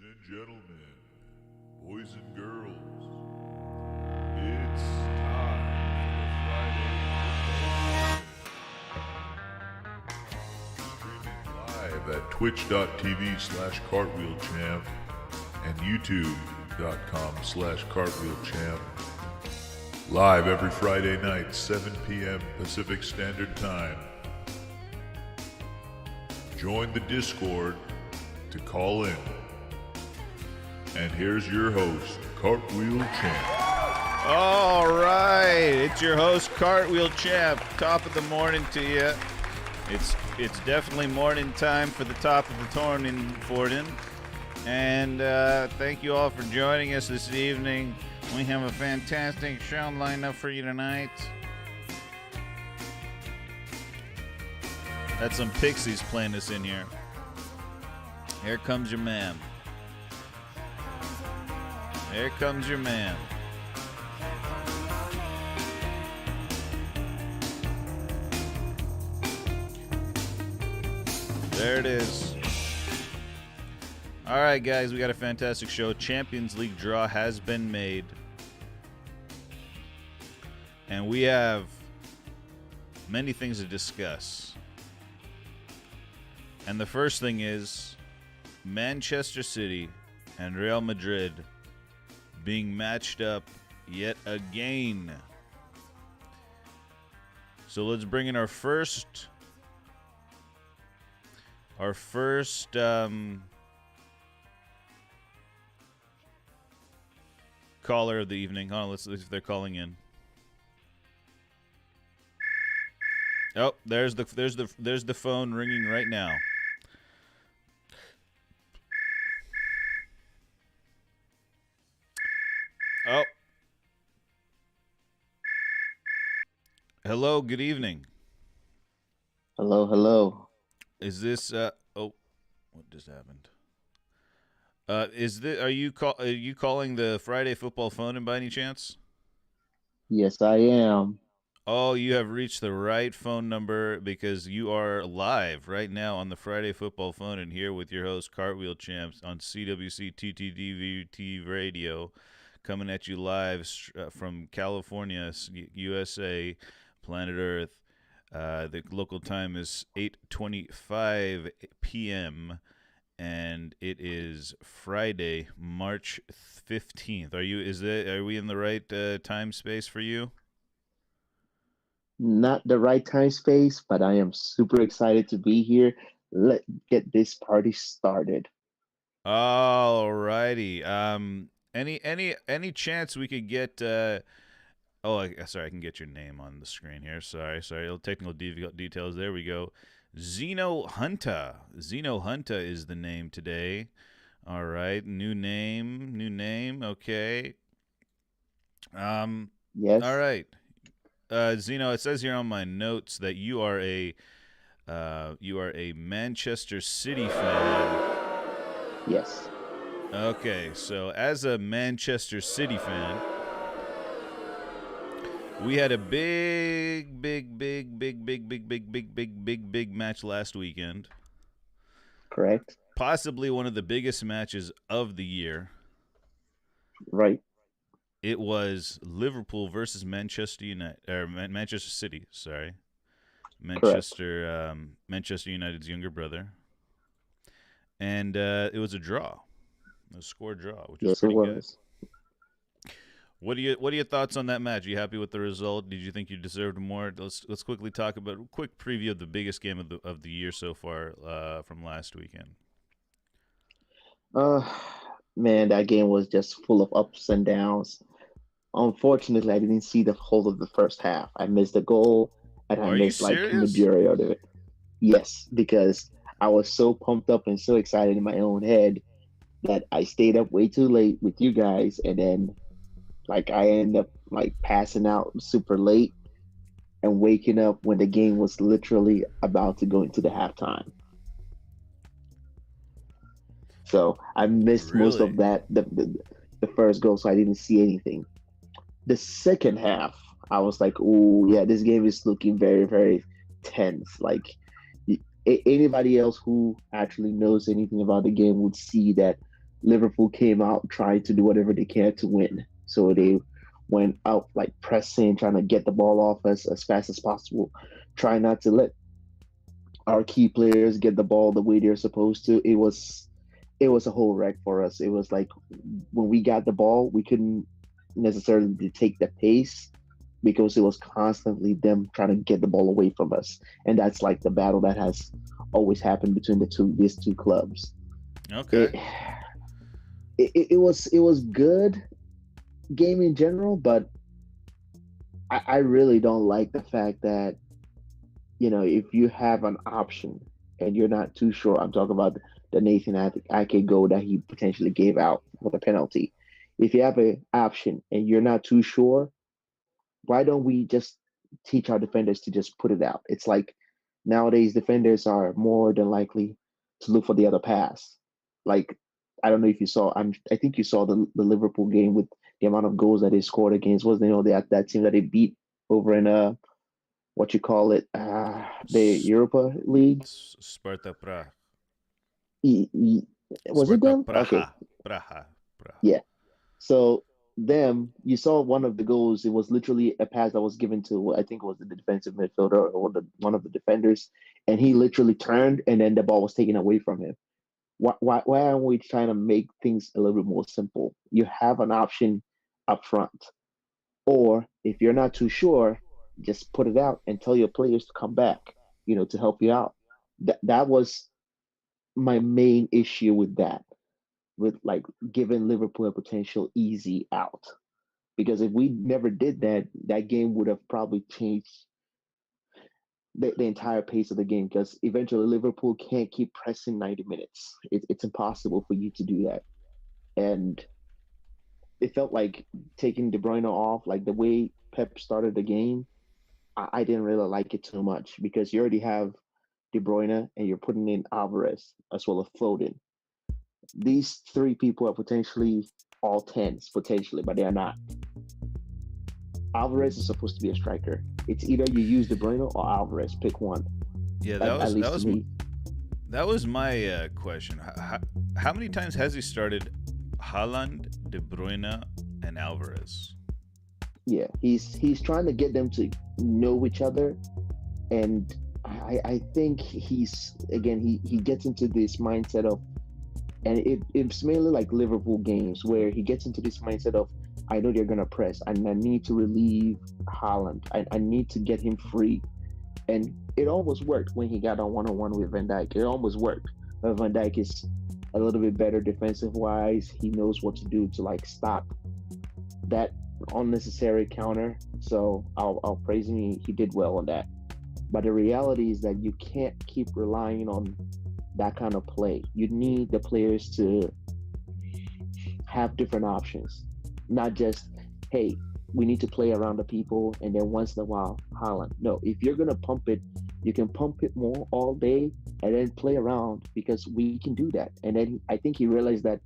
and gentlemen, boys and girls, it's time for the Friday Streaming live at twitch.tv/cartwheelchamp and youtube.com/cartwheelchamp. Live every Friday night, 7 p.m. Pacific Standard Time. Join the Discord to call in. And here's your host, Cartwheel Champ. All right, it's your host, Cartwheel Champ. Top of the morning to you. It's definitely morning time for the top of the Fone-In. And thank you all for joining us this evening. We have a fantastic show lined up for you tonight. That's some Pixies playing us in here. Here comes your man. Here comes your man. There it is. All right, guys, we got a fantastic show. Champions League draw has been made. And we have many things to discuss. And the first thing is Manchester City and Real Madrid being matched up yet again. So let's bring in our first caller of the evening. Hold on, let's see if they're calling in. Oh, there's the phone ringing right now. Oh. Hello, good evening. Hello. Is this oh, what just happened? Are you calling the Friday Football Phone-In by any chance? Yes, I am. Oh, you have reached the right phone number because you are live right now on the Friday Football Phone-In here with your host Cartwheel Champs on CWC TTDVT Radio, coming at you live from California, USA, planet Earth. The local time is 8:25 p.m. and it is Friday, March 15th. Are we in the right time space for you? Not the right time space, but I am super excited to be here. Let's get this party started. All righty. Any chance we could get? Sorry, I can get your name on the screen here. Sorry. Technical details. There we go. Zeno Hunter. Zeno Hunter is the name today. All right, new name. Okay. Yes. All right. Zeno, it says here on my notes that you are a Manchester City fan. Yes. Okay, so as a Manchester City fan, we had a big match last weekend. Correct. Possibly one of the biggest matches of the year. Right. It was Liverpool versus Manchester United, or Manchester City. Sorry, Manchester United's younger brother, and it was a draw, a score draw, which is pretty good. What are your thoughts on that match? Are you happy with the result? Did you think you deserved more? Let's quickly talk about a quick preview of the biggest game of the year so far from last weekend. Man, that game was just full of ups and downs. Unfortunately, I didn't see the whole of the first half. I missed the goal, and I missed like the majority of it. Yes, because I was so pumped up and so excited in my own head that I stayed up way too late with you guys, and then like I ended up like passing out super late and waking up when the game was literally about to go into the halftime. So I missed most of that, the first goal, so I didn't see anything. The second half, I was like, oh, yeah, this game is looking very, very tense. Like, anybody else who actually knows anything about the game would see that Liverpool came out, tried to do whatever they can to win. So they went out like pressing, trying to get the ball off us as fast as possible, trying not to let our key players get the ball the way they're supposed to. It was a whole wreck for us. It was like when we got the ball, we couldn't necessarily take the pace because it was constantly them trying to get the ball away from us. And that's like the battle that has always happened between these two clubs. Okay. It was good game in general, but I really don't like the fact that, if you have an option and you're not too sure. I'm talking about the Nathan Ake goal that he potentially gave out for the penalty. If you have an option and you're not too sure, why don't we just teach our defenders to just put it out? It's like nowadays defenders are more than likely to look for the other pass. Like, I don't know if you saw. I think you saw the Liverpool game with the amount of goals that they scored against. Was that team that they beat over in what you call it, the Europa League? Sparta Prague. Was it Sparta them? Okay, Praha. yeah. So them, you saw one of the goals. It was literally a pass that was given to, I think it was the defensive midfielder or one of the defenders, and he literally turned, and then the ball was taken away from him. Why aren't we trying to make things a little bit more simple? You have an option up front, or if you're not too sure, just put it out and tell your players to come back, to help you out. That was my main issue with that, with like giving Liverpool a potential easy out. Because if we never did that, that game would have probably changed the entire pace of the game. Because eventually Liverpool can't keep pressing 90 minutes. It's impossible for you to do that. And it felt like taking De Bruyne off, like the way Pep started the game, I didn't really like it too much because you already have De Bruyne and you're putting in Alvarez as well as Foden. These three people are potentially all tens, potentially, but they are not. Alvarez is supposed to be a striker. It's either you use De Bruyne or Alvarez. Pick one. Yeah, at least to me. That was my question. How many times has he started Haaland, De Bruyne, and Alvarez? Yeah, he's trying to get them to know each other, and I think he gets into this mindset of, and it's mainly like Liverpool games where he gets into this mindset of, I know they're gonna press, and I need to relieve Haaland. I need to get him free, and it almost worked when he got on one-on-one with Van Dijk. It almost worked. But Van Dijk is a little bit better defensive wise. He knows what to do to like stop that unnecessary counter. So I'll praise him. He did well on that. But the reality is that you can't keep relying on that kind of play. You need the players to have different options, not just, hey, we need to play around the people and then once in a while Haaland. No, if you're gonna pump it, you can pump it more all day and then play around, because we can do that. And then I think he realized that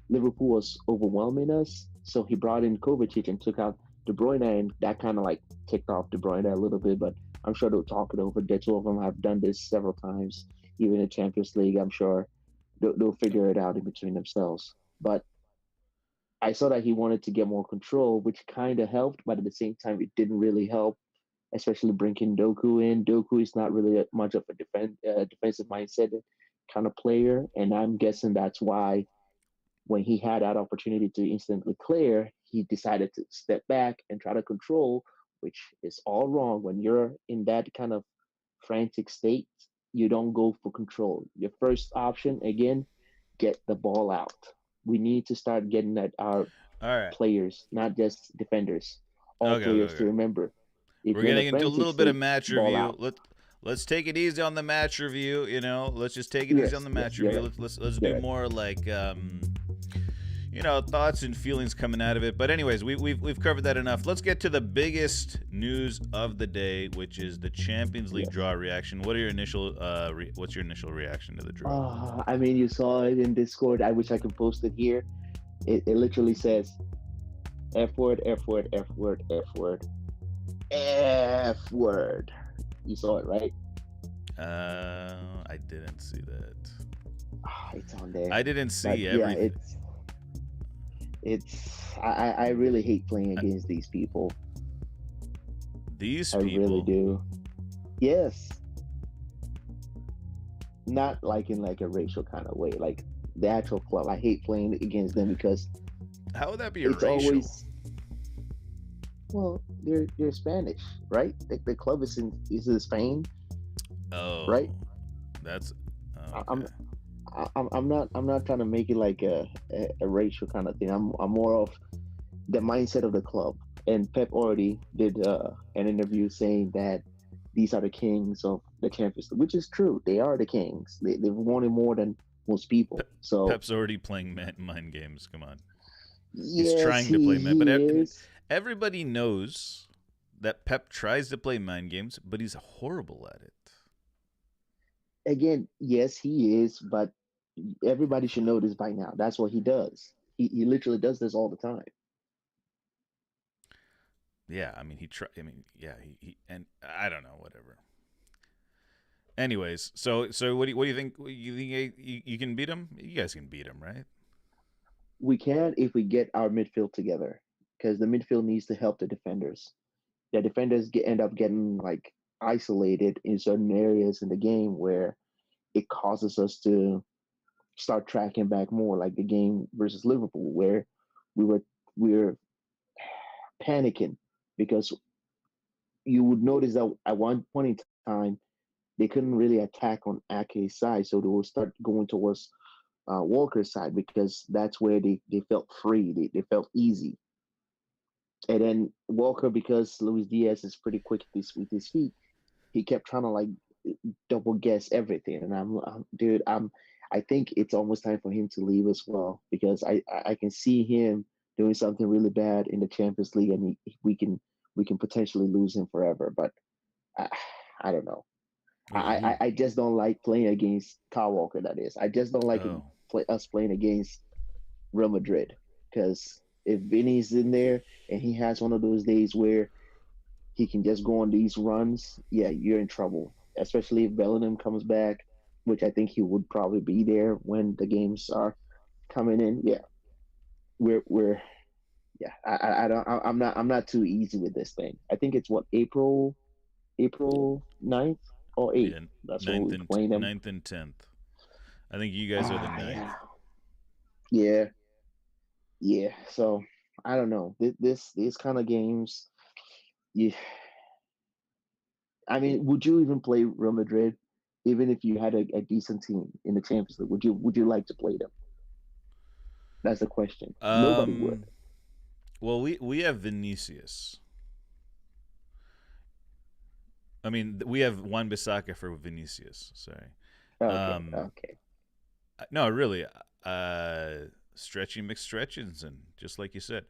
Liverpool was overwhelming us, so he brought in Kovacic and took out De Bruyne, and that kind of like ticked off De Bruyne a little bit. But I'm sure they'll talk it over. The two of them have done this several times, even in Champions League. I'm sure they'll figure it out in between themselves. But I saw that he wanted to get more control, which kind of helped, but at the same time, it didn't really help, especially bringing Doku in. Doku is not really much of a defensive mindset kind of player, and I'm guessing that's why when he had that opportunity to instantly clear, he decided to step back and try to control, which is all wrong. When you're in that kind of frantic state, you don't go for control. Your first option, again, get the ball out. We need to start getting at our players, not just defenders. All players to remember. We're getting into a little bit of match review. Out. Let's take it easy on the match review. Let's just take it easy on the match review. Let's do more like thoughts and feelings coming out of it. But anyways, we've covered that enough. Let's get to the biggest news of the day, which is the Champions League draw reaction. What are your initial what's your initial reaction to the draw? I mean, you saw it in Discord. I wish I could post it here. It literally says F word, F word, F word, F word, F word. You saw it, right? I didn't see that. It's on there. I didn't see everything. I really hate playing against these people. These I really people. do. Yes, not like in like a racial kind of way. Like the actual club, I hate playing against them because How would that be it's racial? always well, they're Spanish, right? The club is in Spain, right? Oh, that's I- okay. I'm I'm not trying to make it like a racial kind of thing. I'm more of the mindset of the club. And Pep already did an interview saying that these are the kings of the Champions League, which is true. They are the kings. They've won it more than most people. So Pep's already playing mind games. Come on, he's yes, trying to he play mind. But he is. everybody knows that Pep tries to play mind games, but he's horrible at it. Again, yes, he is. But everybody should know this by now. That's what he does. He literally does this all the time. Yeah, I mean I mean, yeah, he and I don't know, whatever. Anyways, so what do you think? You think you can beat him? You guys can beat him, right? We can if we get our midfield together, because the midfield needs to help the defenders. The defenders end up getting like isolated in certain areas in the game where it causes us to start tracking back more, like the game versus Liverpool, where we were we were panicking because you would notice that at one point in time they couldn't really attack on Ake's side, so they would start going towards Walker's side because that's where they felt free, they felt easy. And then Walker, because Luis Diaz is pretty quick with his feet, he kept trying to like double guess everything. And dude, I think it's almost time for him to leave as well because I can see him doing something really bad in the Champions League, and we can potentially lose him forever. But I, I don't know. Wait, who? I just don't like playing against Kyle Walker. That is, I just don't like Oh, us playing against Real Madrid because if Vinny's in there and he has one of those days where he can just go on these runs, yeah, you're in trouble. Especially if Bellingham comes back, which I think he would probably be there when the games are coming in. Yeah, we're yeah. I'm not too easy with this thing. I think it's what April 9th or 8th. yeah, That's when we play them. ninth and 10th. I think you guys are the Ah, ninth. yeah, yeah, yeah. So I don't know. These kind of games. Yeah, I mean, would you even play Real Madrid, even if you had a decent team in the Champions League? Would you like to play them? That's the question. Nobody would. Um, well, we have Vinicius. I mean, we have Juan Bissaka for Vinicius. Sorry. Okay, Um, okay. no, really. Stretchy McStretchins, and just like you said,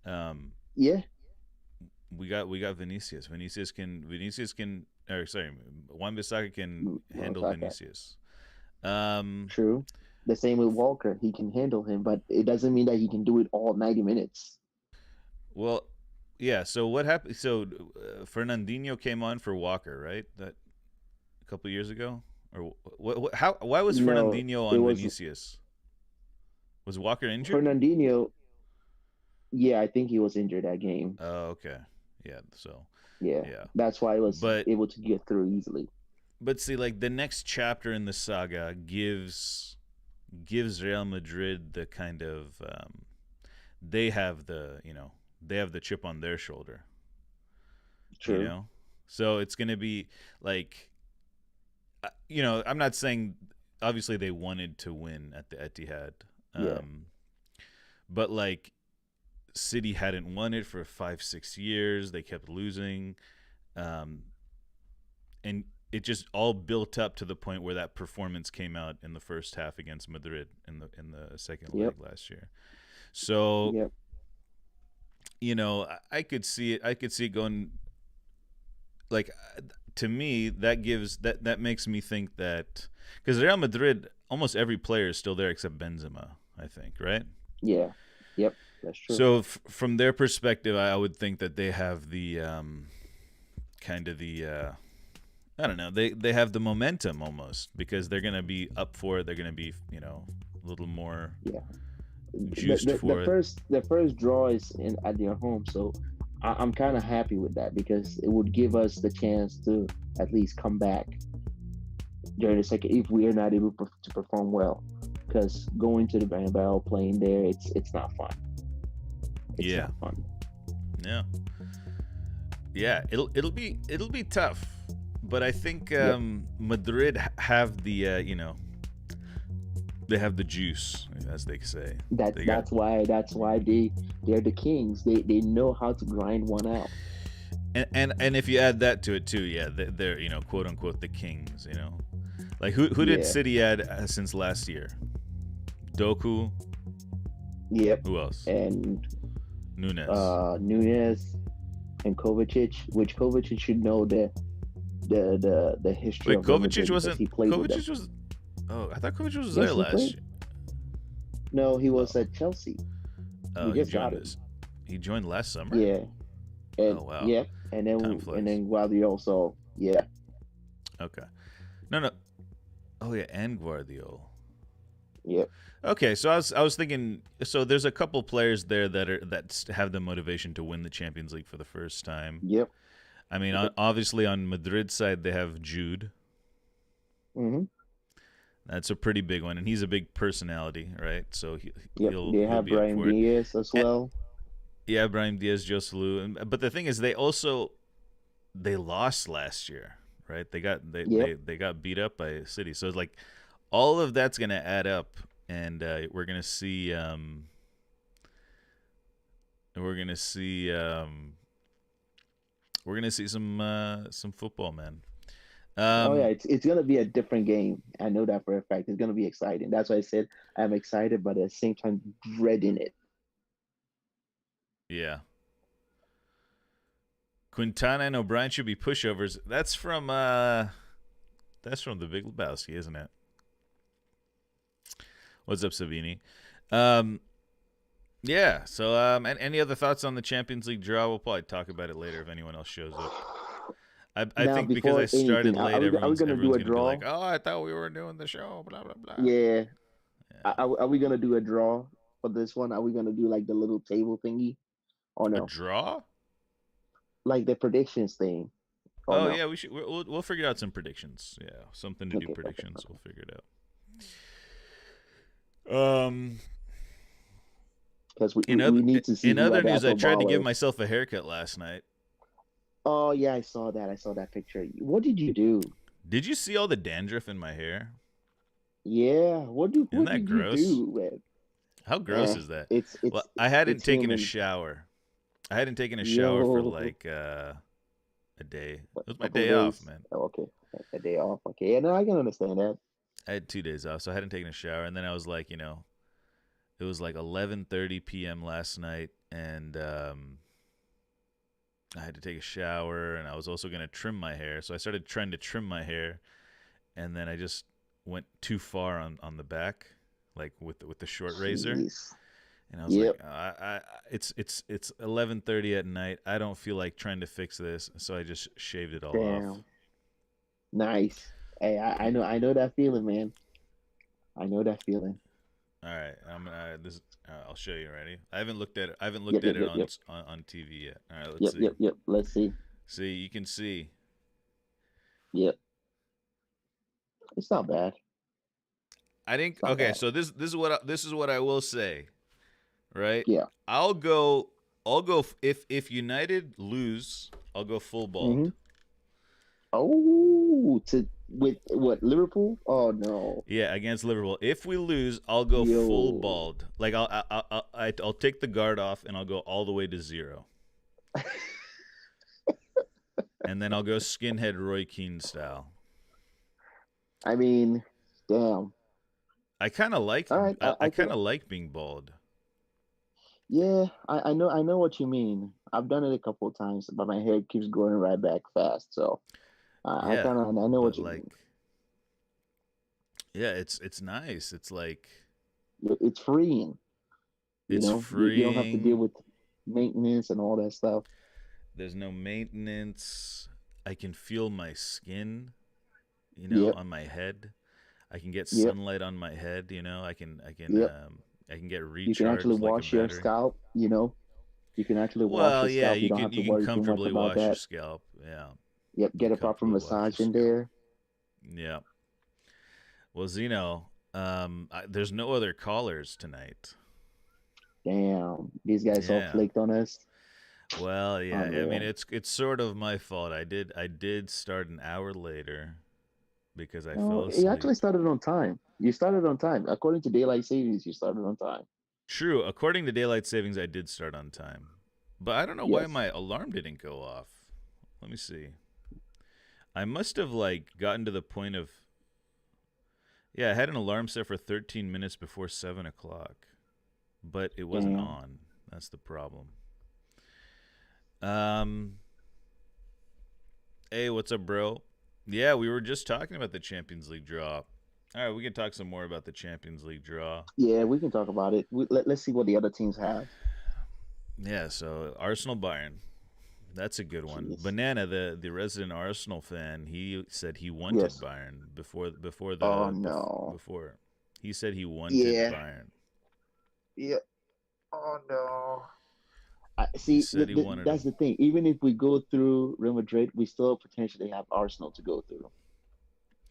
um, Yeah, we got Vinicius. Vinicius can. Or sorry, Juan Bissaka can handle Osaka. Vinicius. Um, True. The same with Walker. He can handle him, but it doesn't mean that he can do it all 90 minutes. well, yeah. So what happened? So Fernandinho came on for Walker, right? That a couple years ago, or what? How? Why was No, Fernandinho it on was Vinicius? Was Walker injured? Fernandinho. Yeah, I think he was injured that game. Oh, okay. Yeah. So, Yeah, yeah. that's why I was But able to get through easily. see, like the next chapter in the saga gives Real Madrid the kind of they have the they have the chip on their shoulder. You True. know, so it's gonna be like I'm not saying obviously they wanted to win at the Etihad, Yeah. um, but like City hadn't won it for 5-6 years. They kept losing, um, and it just all built up to the point where that performance came out in the first half against Madrid in the second Yep. leg last year. So Yep. I could see it. I could see it going like to me that makes me think that because Real Madrid almost every player is still there except Benzema. I think right. Yeah. Yep. That's true. So from their perspective, I would think that they have the kind of the I don't know. They have the momentum almost because they're gonna be up for it. They're gonna be a little more Yeah. juiced for it. The first draw is at their home, so I'm kind of happy with that because it would give us the chance to at least come back during the second if we are not able to perform well. Because going to the Bernabeu, playing there, it's not fun. It's not fun. Yeah, it'll be tough, but I think Madrid have the they have the juice, as they say. That's why they're the kings. They know how to grind one out. And if you add that to it too, yeah, they're quote unquote the kings. Like who did City add since last year? Doku. Yep. Who else? And Nunes. Nunes and Kovacic, which Kovacic should know the history. Wait, Kovacic wasn't. Kovacic was. Oh, I thought Kovacic was there last year. No, he was at Chelsea. Oh, he joined this. He joined last summer. Yeah. And, oh wow. Yeah, and then Guardiola. So yeah. Okay. No. Oh yeah, and Guardiola. Yep. Okay, so I was thinking. So there's a couple players there that have the motivation to win the Champions League for the first time. Yep. I mean, obviously on Madrid's side they have Jude. Mm-hmm. That's a pretty big one, and he's a big personality, right? So they have Brahim Diaz as well. Yeah, Brahim Diaz, Joselu, but the thing is, they lost last year, right? They got beat up by City, so it's like all of that's gonna add up, and we're gonna see some football, man. It's gonna be a different game. I know that for a fact. It's gonna be exciting. That's why I said I'm excited, but at the same time dreading it. Yeah. Quintana and O'Brien should be pushovers. That's from The Big Lebowski, isn't it? What's up, Savini? Yeah. So, and any other thoughts on the Champions League draw? We'll probably talk about it later if anyone else shows up. I think because I started late, everyone's going to be like, "Oh, I thought we were doing the show." Blah blah blah. Yeah. Are we gonna do a draw for this one? Are we gonna do like the little table thingy, or no? A draw? Like the predictions thing. Oh no? Yeah, we should. We'll figure out some predictions. Yeah, something to do predictions. Okay. We'll figure it out. Because we need to see. In other news, I tried to give myself a haircut last night. Oh yeah, I saw that picture. What did you do? Did you see all the dandruff in my hair? Yeah. What did you do, man? How gross is that? Well, I hadn't taken a shower. I hadn't taken a shower for like a day. It was my day off, man. Oh, okay. A day off. Okay. Yeah, no, I can understand that. I had 2 days off, so I hadn't taken a shower, and then I was like, it was like 11:30 p.m. last night, and I had to take a shower, and I was also going to trim my hair. So I started trying to trim my hair, and then I just went too far on the back, like with the short razor. And I was like, it's 11:30 at night. I don't feel like trying to fix this, so I just shaved it all off. Nice. Hey, I know that feeling, man. I know that feeling. All right, I'll show you. Ready? I haven't looked at it. I haven't looked at it on TV yet. All right, let's see. Yep. Let's see. See, you can see. Yep. It's not bad. I think. Okay, so this is what I will say. Right? Yeah. I'll go if United lose, I'll go full bald. Mm-hmm. Oh, with what, Liverpool? Oh no. Yeah, against Liverpool. If we lose, I'll go full bald. Like I'll take the guard off and I'll go all the way to 0. And then I'll go skinhead Roy Keane style. I mean, damn. I kind of like. Right, I kind of like being bald. Yeah, I know what you mean. I've done it a couple of times, but my hair keeps growing right back fast. So I know what you mean. Yeah, it's nice. It's like it's freeing. It's freeing. You don't have to deal with maintenance and all that stuff. There's no maintenance. I can feel my skin, on my head. I can get sunlight on my head. I can I can get You can actually recharged like a wash your battery. scalp. You know, you can actually wash Well, your yeah, scalp. You don't have to you can worry too much comfortably about wash your that. scalp. Yeah, Yep, you get can a proper comfortably wash your massage in scalp. there. Yeah. Well, Zeno, there's no other callers tonight. Damn, these guys all Yeah. flaked on us. Well, yeah. I mean, Unreal. it's sort of my fault. I did start an hour later because I fell No, you actually asleep. started on time. You started on time. According to daylight savings, you started on time. True. According to daylight savings, I did start on time, but I don't know why Yes. my alarm didn't go off. Let me see. I must have like gotten to the point of yeah. I had an alarm set for 13 minutes before 7 o'clock, but it wasn't Damn. on. That's the problem. Um. Hey, what's up, bro? Yeah, we were just talking about the Champions League draw. All right, we can talk some more about the Champions League draw. Yeah, we can talk about it. Let's see what the other teams have. Yeah, so Arsenal Bayern. That's a good one. Jeez. Banana, the resident Arsenal fan, he said he wanted Yes. Bayern Oh no. before. He said he wanted Yeah. Bayern. Yeah. Oh no. He See, said he wanted that's him. the thing. Even if we go through Real Madrid, we still potentially have Arsenal to go through.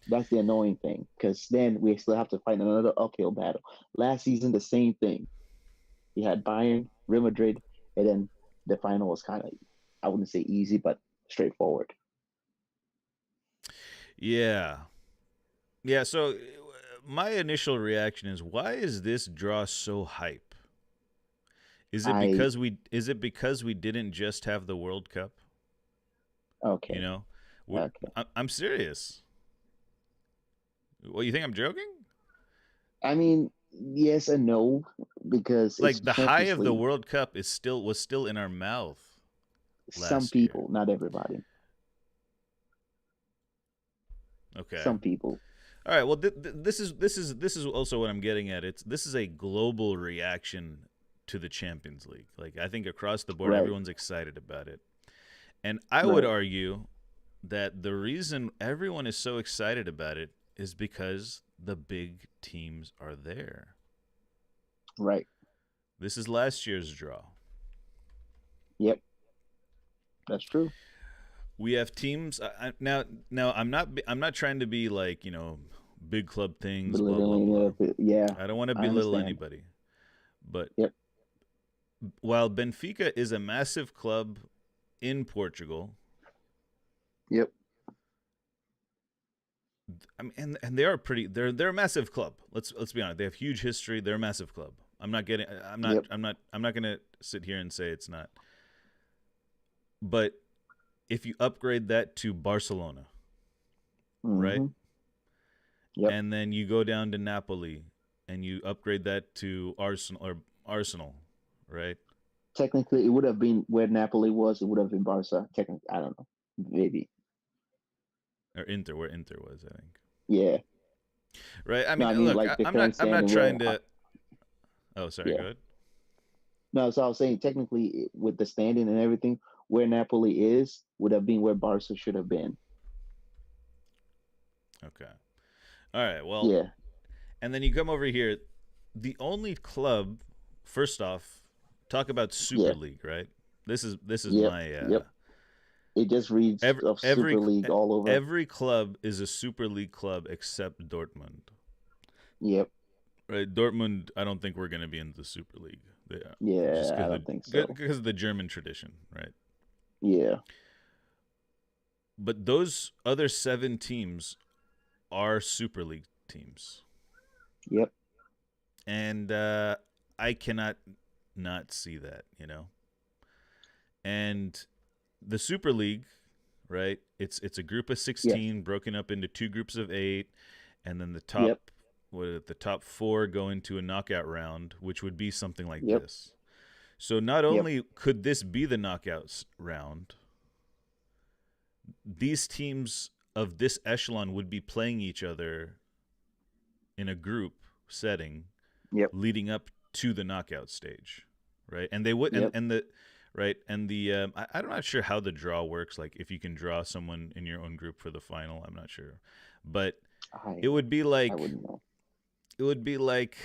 That's the annoying thing, because then we still have to fight another uphill battle. Last season, the same thing. You had Bayern, Real Madrid, and then the final was kind of, I wouldn't say easy, but straightforward. Yeah. Yeah, so my initial reaction is why is this draw so hype? I Is it because we didn't just have the World Cup? You Okay, know, okay. I'm serious. Well, you think I'm joking? I mean, yes and no, because it's Like the high Champions of the League. World Cup is still in our mouth Some last year. people, not everybody. Okay. Some people. All right. Well, this is also what I'm getting at. This is a global reaction to the Champions League. Like I think across the board, Right, everyone's excited about it, and I would right, argue that the reason everyone is so excited about it is because the big teams are there. right. This is last year's draw. Yep, that's true. We have teams now. Now I'm not trying to be like big club things, blah blah Belittling blah. it a bit. Yeah, I don't want to I belittle understand. anybody, but Yep, while Benfica is a massive club in Portugal, yep, I mean, and they are pretty. They're a massive club. Let's be honest. They have huge history. They're a massive club. I'm not getting. yep. I'm not gonna sit here and say it's not. But if you upgrade that to Barcelona, right, Mm-hmm. Yep. and then you go down to Napoli, and you upgrade that to Arsenal, right, Technically, it would have been where Napoli was. It would have been Barca. Technically, I don't know. Maybe. or Inter, where Inter was, I think, Yeah. right. I No, mean, I mean look, like the current I'm not standing where. trying to. Oh, sorry. Go Yeah. ahead. No, so I was saying technically with the standing and everything, where Napoli is would have been where Barca should have been. Okay. All right. Well, Yeah. and then you come over here. The only club, first off, talk about Super Yeah. League, right? This is Yep. my Yep. It just reads every of every Super League all over. every club is a Super League club except Dortmund. Yep. Right? Dortmund, I don't think we're going to be in the Super League. Just Yeah, I don't think so. because of the German tradition, right? Yeah. But those other 7 teams are Super League teams, Yep. and I cannot not see that, And the Super League, right? It's a group of Yes. 16 broken up into 2 groups of 8, and then Yep. the top 4 go into a knockout round, which would be something like Yep. this. So not Yep. only could this be the knockouts round, these teams of this echelon would be playing each other in a group setting Yep. leading up to the knockout stage, right? And they would Yep. and the right and the I'm not sure how the draw works, like if you can draw someone in your own group for the final. I'm not sure, but I it would be I like wouldn't know. it would be like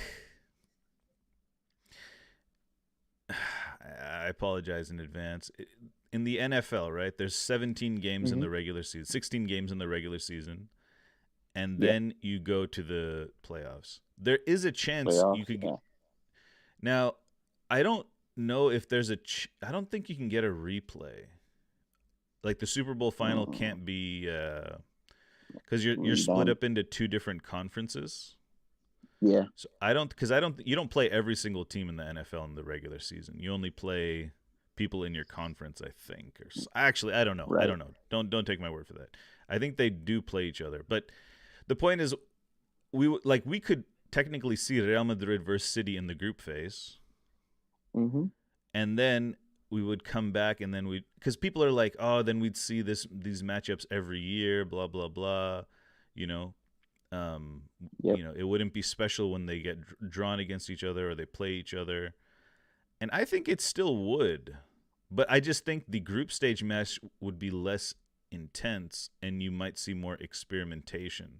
apologize in advance. In the NFL, right? There's 17 games in the regular season, 16 games in the regular season, and then you go to the playoffs. There is a chance you could get. Now, I don't know if there's I don't think you can get a replay. Like the Super Bowl final can't be because you're split up into two different conferences. Yeah. So you don't play every single team in the NFL in the regular season. You only play people in your conference, I think. Or actually, I don't know. Right. I don't know. Don't take my word for that. I think they do play each other. But the point is, we could technically see Real Madrid versus City in the group phase, and then we would come back, and then because people are like, oh, then we'd see these matchups every year, blah blah blah, you know. You know, it wouldn't be special when they get drawn against each other or they play each other, and I think it still would, but I just think the group stage match would be less intense, and you might see more experimentation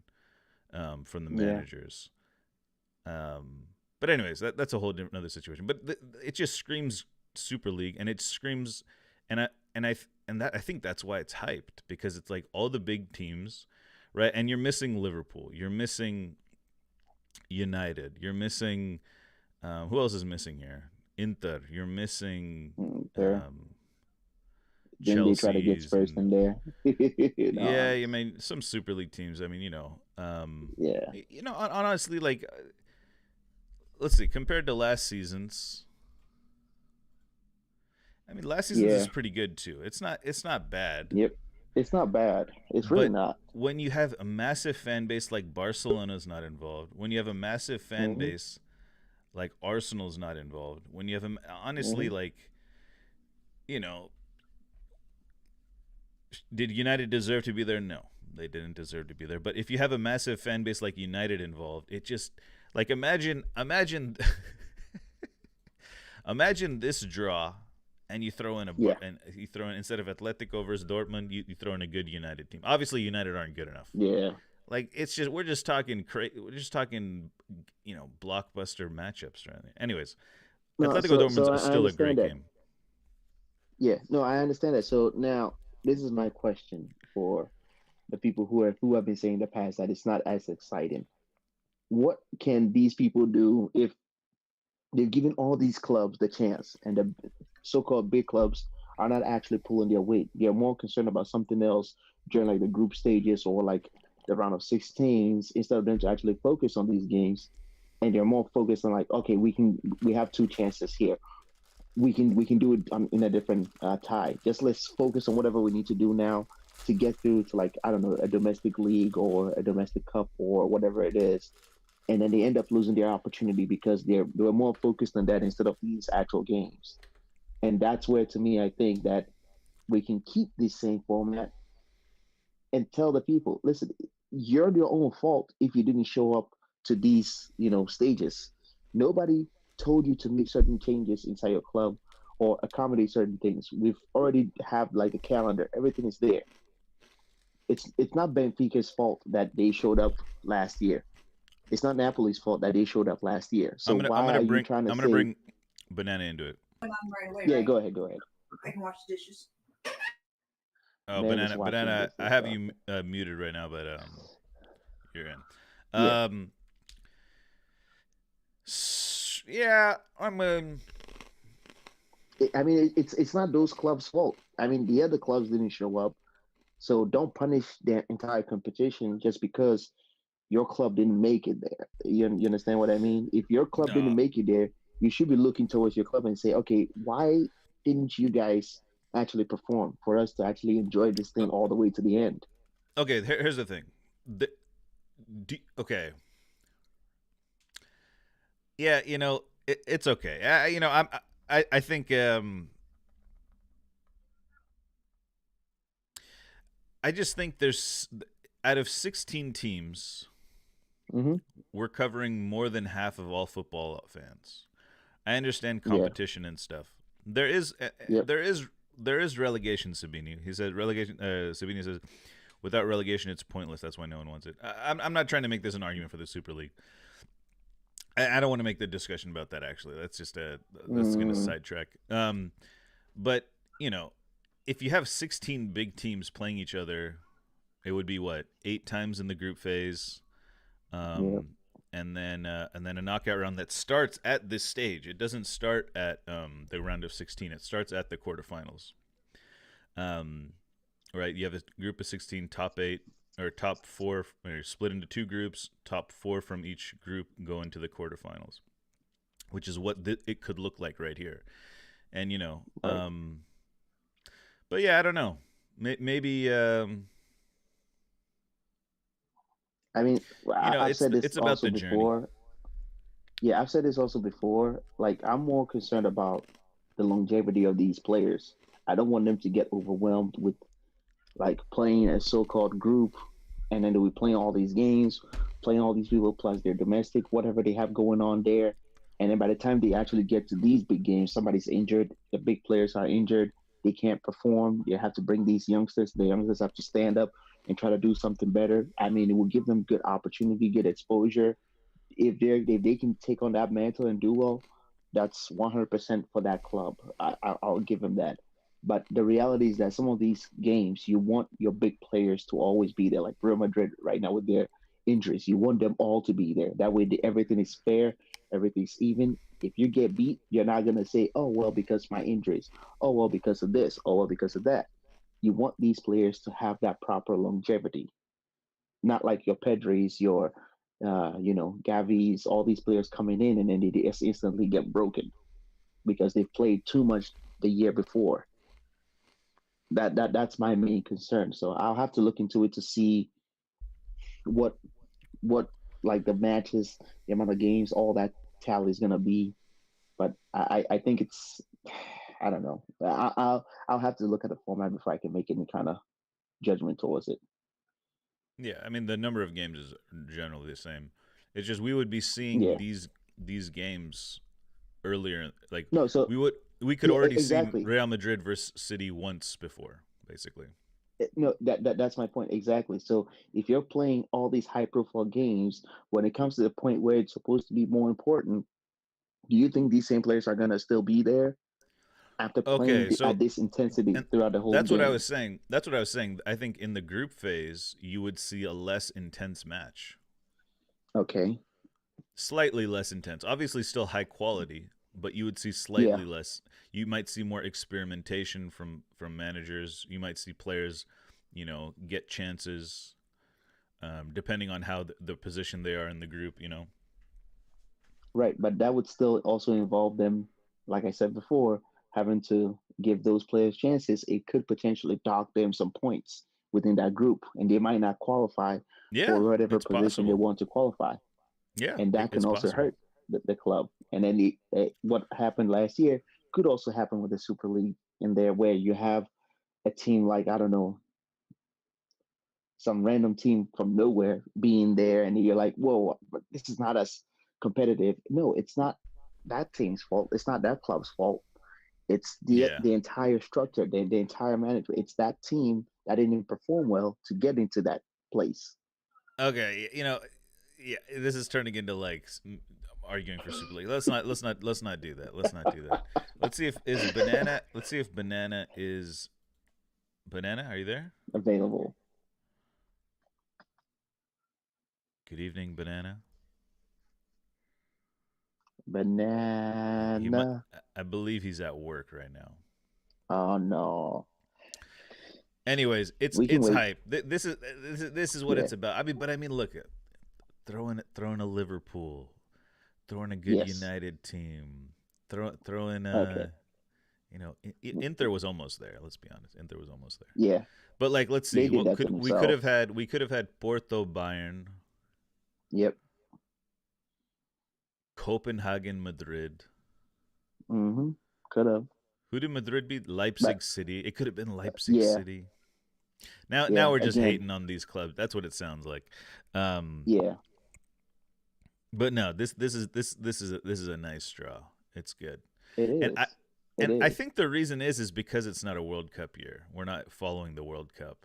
from the managers. But anyways, that's a whole different other situation. But it just screams Super League, and it screams, I think that's why it's hyped, because it's like all the big teams. Right, and you're missing Liverpool. You're missing United. You're missing who else is missing here? Inter. You're missing Then they try to get Spurs in there. Yeah, I mean some Super League teams. I mean, you know, you know, honestly, like, let's see, compared to last season's. I mean, last season's is pretty good too. It's not bad. Yep. It's not bad. It's really not. When you have a massive fan base like Barcelona's not involved, when you have a massive fan base like Arsenal's not involved, when you have honestly, like, you know, did United deserve to be there? No, they didn't deserve to be there. But if you have a massive fan base like United involved, it just, like, imagine imagine this draw. And you throw in instead of Atletico versus Dortmund, you throw in a good United team. Obviously, United aren't good enough. Yeah, like we're just talking, you know, blockbuster matchups, right? Anyways, Atletico Dortmund's still a great game. Yeah, no, I understand that. So now this is my question for the people who have been saying in the past that it's not as exciting. What can these people do if they're giving all these clubs the chance, and the so-called big clubs are not actually pulling their weight? They're more concerned about something else during like the group stages or like the round of 16s, instead of them to actually focus on these games. And they're more focused on like, okay, we have two chances here. We can do it in a different tie. Just let's focus on whatever we need to do now to get through to, like, I don't know, a domestic league or a domestic cup or whatever it is. And then they end up losing their opportunity because they were more focused on that instead of these actual games. And that's where, to me, I think that we can keep this same format and tell the people, listen, you're your own fault if you didn't show up to these, you know, stages. Nobody told you to make certain changes inside your club or accommodate certain things. We've already have like a calendar. Everything is there. It's not Benfica's fault that they showed up last year. It's not Napoli's fault that they showed up last year. So I'm gonna bring Banana into it. Right away, yeah, right? Go ahead. I can wash the dishes. Oh, Banana, I have you muted right now, but you're in. Yeah, I'm. I mean, it's not those clubs' fault. I mean, the other clubs didn't show up, so don't punish their entire competition just because your club didn't make it there. You understand what I mean? If your club didn't make it there, you should be looking towards your club and say, okay, why didn't you guys actually perform for us to actually enjoy this thing all the way to the end? Okay, here's the thing. Okay. Yeah, you know, it's okay. You know, I think I just think there's, out of 16 teams, we're covering more than half of all football fans. I understand competition and stuff. There is relegation, Sabini. He said relegation. Sabini says, without relegation, it's pointless. That's why no one wants it. I'm not trying to make this an argument for the Super League. I don't want to make the discussion about that. Actually, that's just that's going to sidetrack. But if you have 16 big teams playing each other, it would be what 8 times in the group phase, Yeah. and then a knockout round that starts at this stage. It doesn't start at the round of 16. It starts at the quarterfinals. Right? You have a group of 16, top 8 or top 4, or split into 2 groups. Top 4 from each group go into the quarterfinals, which is what it could look like right here. And Right. but yeah, I don't know. Maybe I mean, I've said this it's about also the journey. before. Yeah, I've said this also before. Like, I'm more concerned about the longevity of these players. I don't want them to get overwhelmed with like playing a so-called group, and then we playing all these games, playing all these people plus their domestic, whatever they have going on there. And then by the time they actually get to these big games, somebody's injured. The big players are injured. They can't perform. You have to bring these youngsters. The youngsters have to stand up and try to do something better. I mean, it will give them good opportunity, good exposure. If they can take on that mantle and do well, that's 100% for that club. I'll give them that. But the reality is that some of these games, you want your big players to always be there, like Real Madrid right now with their injuries. You want them all to be there. That way, everything is fair, everything's even. If you get beat, you're not gonna say, "Oh well, because my injuries. Oh well, because of this. Oh well, because of that." You want these players to have that proper longevity, not like your Pedris, your Gavis, all these players coming in and then they just instantly get broken because they've played too much the year before. That's my main concern. So I'll have to look into it to see what what like the matches, the amount of games, all that tally is gonna be. But I think it's I don't know. I'll have to look at the format before I can make any kind of judgment towards it. Yeah, I mean the number of games is generally the same. It's just we would be seeing Yeah. these games earlier. Like No. So we could yeah, already see exactly. Real Madrid versus City once before, basically. No, that's my point exactly. So if you're playing all these high profile games, when it comes to the point where it's supposed to be more important, do you think these same players are gonna still be there after playing Okay, at so this intensity and throughout the whole that's what I game? was saying. That's what I was saying. I think in the group phase, you would see a less intense match. Okay. Slightly less intense. Obviously still high quality, but you would see Yeah. slightly less. You might see more experimentation from managers. You might see players, get chances depending on how the position they are in the group. Right. But that would still also involve them, like I said before, having to give those players chances. It could potentially dock them some points within that group, and they might not qualify Yeah, for whatever it's position they possible. want to qualify. Yeah, And that can it's also possible. hurt the club. And then what happened last year could also happen with the Super League in there, where you have a team like, I don't know, some random team from nowhere being there, and you're like, whoa, but this is not as competitive. No, it's not that team's fault. It's not that club's fault. It's Yeah. the entire structure, the entire management. It's that team that didn't perform well to get into that place. Okay, yeah, this is turning into like arguing for Super League. Let's not do that. Let's not do that. Let's see if is banana. Let's see if banana is banana. Are you there? Available. Good evening, banana. He might. Banana. I believe he's at work right now. Oh no. Anyways, it's We can it's wait. hype. This is what Yeah. it's about. I mean, look at throwing a Liverpool, throwing a good Yes. United team, throwing Okay. Inter was almost there. Let's be honest, Inter was almost there. Yeah. But like, let's They see, did what that to could we could have themselves. had? We could have had Porto, Bayern, Yep. Copenhagen, Madrid. Mm-hmm. Could have. Who did Madrid beat? But Leipzig City. It could have been Leipzig yeah, City. Now yeah. we're just Again, hating on these clubs. That's what it sounds like. Um, yeah. but no, this is a nice straw. It's good, It and I is. It and I is. think the reason is because it's not a World Cup year. We're not following the World Cup.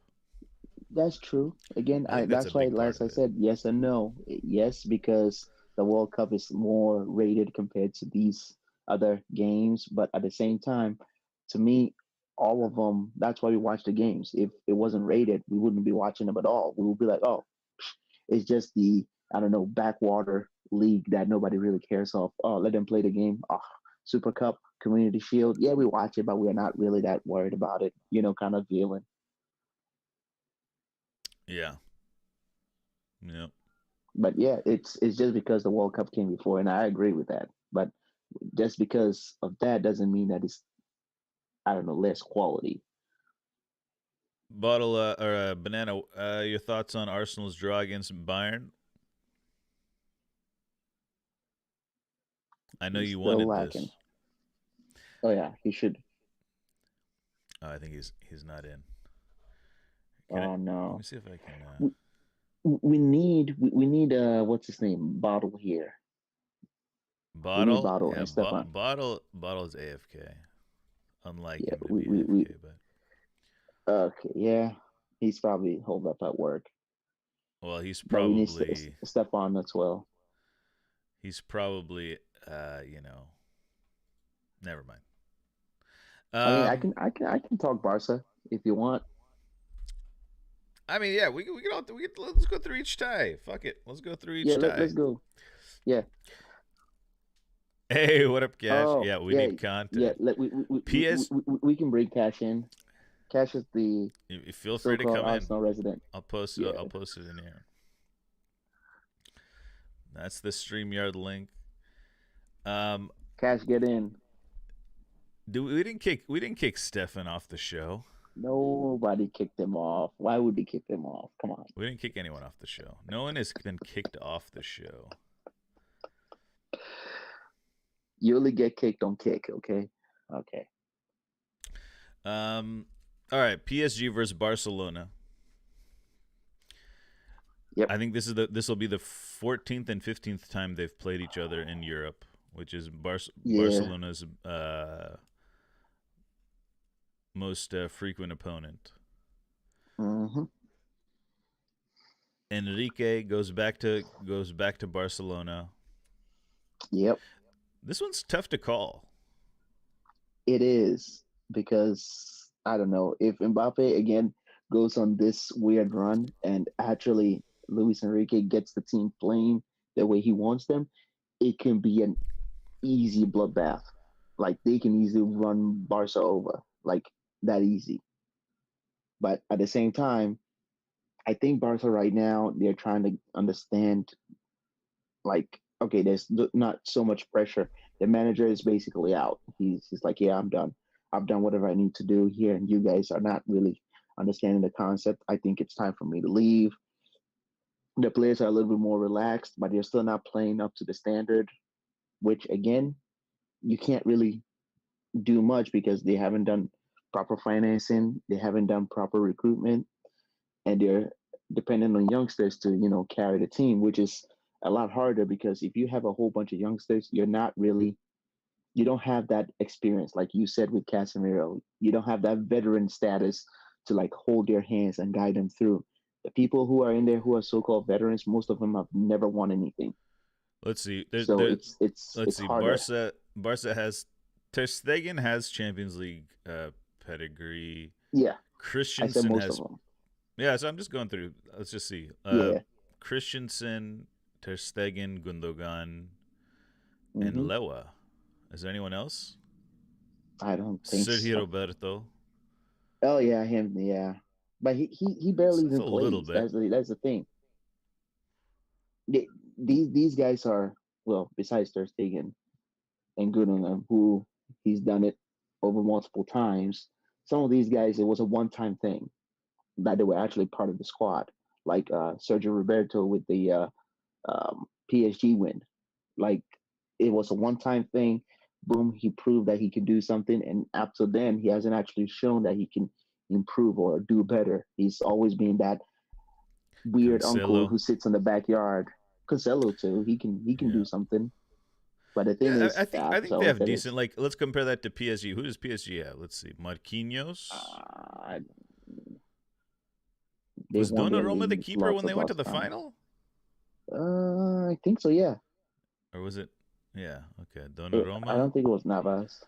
That's true. Again, I think that's a that's why, big part last of I it. said yes and no. Yes, because the World Cup is more rated compared to these other games, but at the same time, to me, all of them. That's why we watch the games. If it wasn't rated, we wouldn't be watching them at all. We would be like, oh, it's just the I don't know backwater league that nobody really cares of. Oh, let them play the game. Oh, Super Cup, Community Shield. Yeah, we watch it, but we're not really that worried about it. Kind of feeling. Yeah. Yep. But yeah, it's just because the World Cup came before, and I agree with that. But just because of that doesn't mean that it's I don't know less quality. Bottle or banana. Your thoughts on Arsenal's draw against Bayern? I know He's you still wanted lacking. this. Oh yeah, he should. Oh, I think he's not in. Oh Let no. me see if I can. We need what's his name bottle here. We need Bottle, bottle yeah, and Stefan. bottle is AFK. Unlike Yeah, him to we, be we, we AFK, but okay, yeah. He's probably holed up at work. well, he's But we need probably Stefan as well. he's probably never mind. I mean, I can talk Barca if you want. I mean, yeah, let's go through each tie. Fuck it, let's go through Yeah, each tie. let's go. Yeah. Hey, what up, Cash? Oh, Yeah, we yeah, need yeah. content. We PS, can bring Cash in. Cash is the you feel free to so-called come in. Arsenal resident. I'll post it. Yeah, I'll post it in here. That's the StreamYard link. Cash, get in. We didn't kick Stefan off the show. Nobody kicked him off. Why would he kick him off? Come on. We didn't kick anyone off the show. No one has been kicked off the show. You only get kicked on kick, okay? Okay. All right, PSG versus Barcelona. Yep. I think this will be the 14th and 15th time they've played each other in Europe, which is Barcelona's most frequent opponent. Mm-hmm. Enrique goes back to Barcelona. Yep. This one's tough to call. It is because I don't know if Mbappe again goes on this weird run and actually Luis Enrique gets the team playing the way he wants them, it can be an easy bloodbath. Like they can easily run Barca over, like that easy. But at the same time, I think Barca right now they're trying to understand, like, okay, there's not so much pressure. The manager is basically out. He's like, yeah, I'm done. I've done whatever I need to do here, and you guys are not really understanding the concept. I think it's time for me to leave. The players are a little bit more relaxed, but they're still not playing up to the standard, which again, you can't really do much because they haven't done proper financing, they haven't done proper recruitment, and they're dependent on youngsters to, carry the team, which is a lot harder because if you have a whole bunch of youngsters, you don't have that experience, like you said with Casemiro. You don't have that veteran status to like hold their hands and guide them through. The people who are in there who are so-called veterans, most of them have never won anything. Let's see. So it's harder. Barca has Ter Stegen has Champions League pedigree. Yeah, I said Christensen most has. of them. Yeah, so I'm just going through. Let's just see. Yeah. Christensen, Ter Stegen, Gundogan, and Mm-hmm. Lewa. Is there anyone else? I don't think Sergio so. Roberto. Oh yeah, him. Yeah, but he barely That's even a little plays. bit. That's the thing. These guys are, well, besides Ter Stegen and Gundogan, who he's done it over multiple times. Some of these guys, it was a one-time thing that they were actually part of the squad, like Sergio Roberto with the PSG win. Like it was a one-time thing. Boom, he proved that he could do something, and up to then, he hasn't actually shown that he can improve or do better. He's always been that weird uncle Cancelo. who sits in the backyard. Cancelo too, he can do something. But the thing Yeah, is, I think they so have that decent. is, Like, let's compare that to PSG. Who does PSG have? Let's see. Marquinhos. uh, they Was won their Donnarumma the league keeper when lots they of went to lots the of times. final? I think so. Yeah. Or was it? Yeah. Okay. I Donnarumma. don't think it was Navas.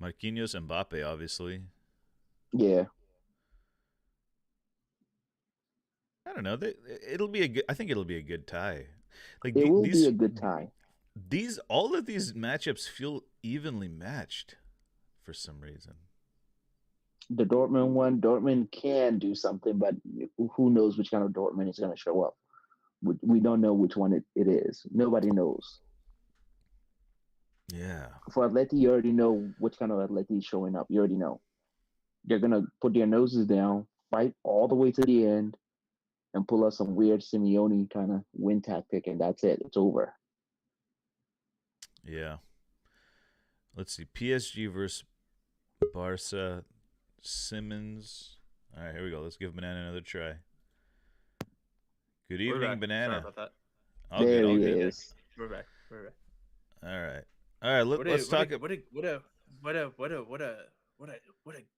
Marquinhos, Mbappe, obviously. Yeah. I don't know. It'll be a good. I think it'll be a good tie. Like It will be these, a good tie. all of these matchups feel evenly matched for some reason. The Dortmund one, Dortmund can do something, but who knows which kind of Dortmund is going to show up? We don't know which one it is. Nobody knows. Yeah. For Atleti, you already know which kind of Atleti is showing up. You already know. They're going to put their noses down, fight all the way to the end, and pull out some weird Simeone kind of win tactic, and that's it. It's over. Yeah. Let's see. PSG versus Barca. Simmons. All right, here we go. Let's give Banana another try. Good evening, Banana. Sorry about that. All there good. he is. We're back. All right. Let's talk. What a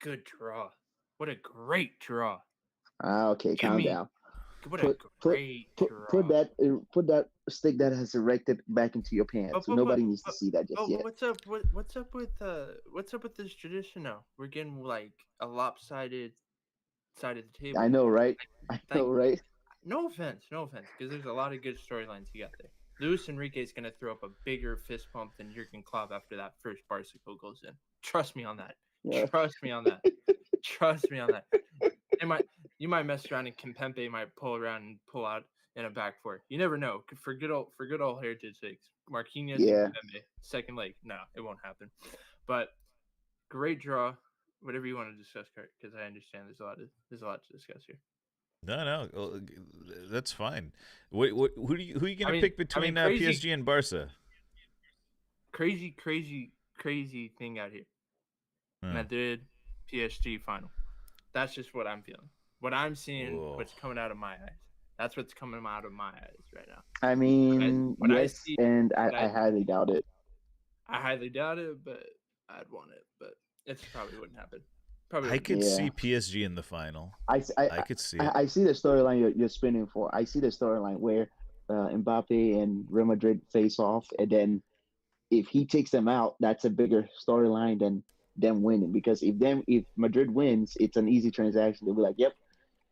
good draw. What a great draw. Okay, calm down. What a great draw. Put that stick that has erected back into your pants. Nobody needs to see that just yet. What's up with this tradition now? We're getting like a lopsided side of the table. I know, right? I know, right? No offense, because there's a lot of good storylines you got there. Luis Enrique is going to throw up a bigger fist pump than Jurgen Klopp after that first Barca goal goes in. Trust me on that. Yeah. Trust me on that. You might mess around and Kimpembe might pull around and pull out in a back four. You never know. For good old heritage sakes, Marquinhos and Kimpembe, second leg. No, it won't happen. But great draw. Whatever you want to discuss, Kurt, because I understand there's a lot to discuss here. No, that's fine. Who are you going to pick between PSG and Barca? Crazy thing out here. Madrid, PSG final. That's just what I'm feeling. What I'm seeing, what's coming out of my eyes. That's what's coming out of my eyes right now. I mean, yes, I highly doubt it. I highly doubt it, but I'd want it. But it probably wouldn't happen. I could see PSG in the final. I could see it. I see the storyline you're spinning for. I see the storyline where Mbappe and Real Madrid face off, and then if he takes them out, that's a bigger storyline than them winning. Because if Madrid wins, it's an easy transaction. They'll be like, yep,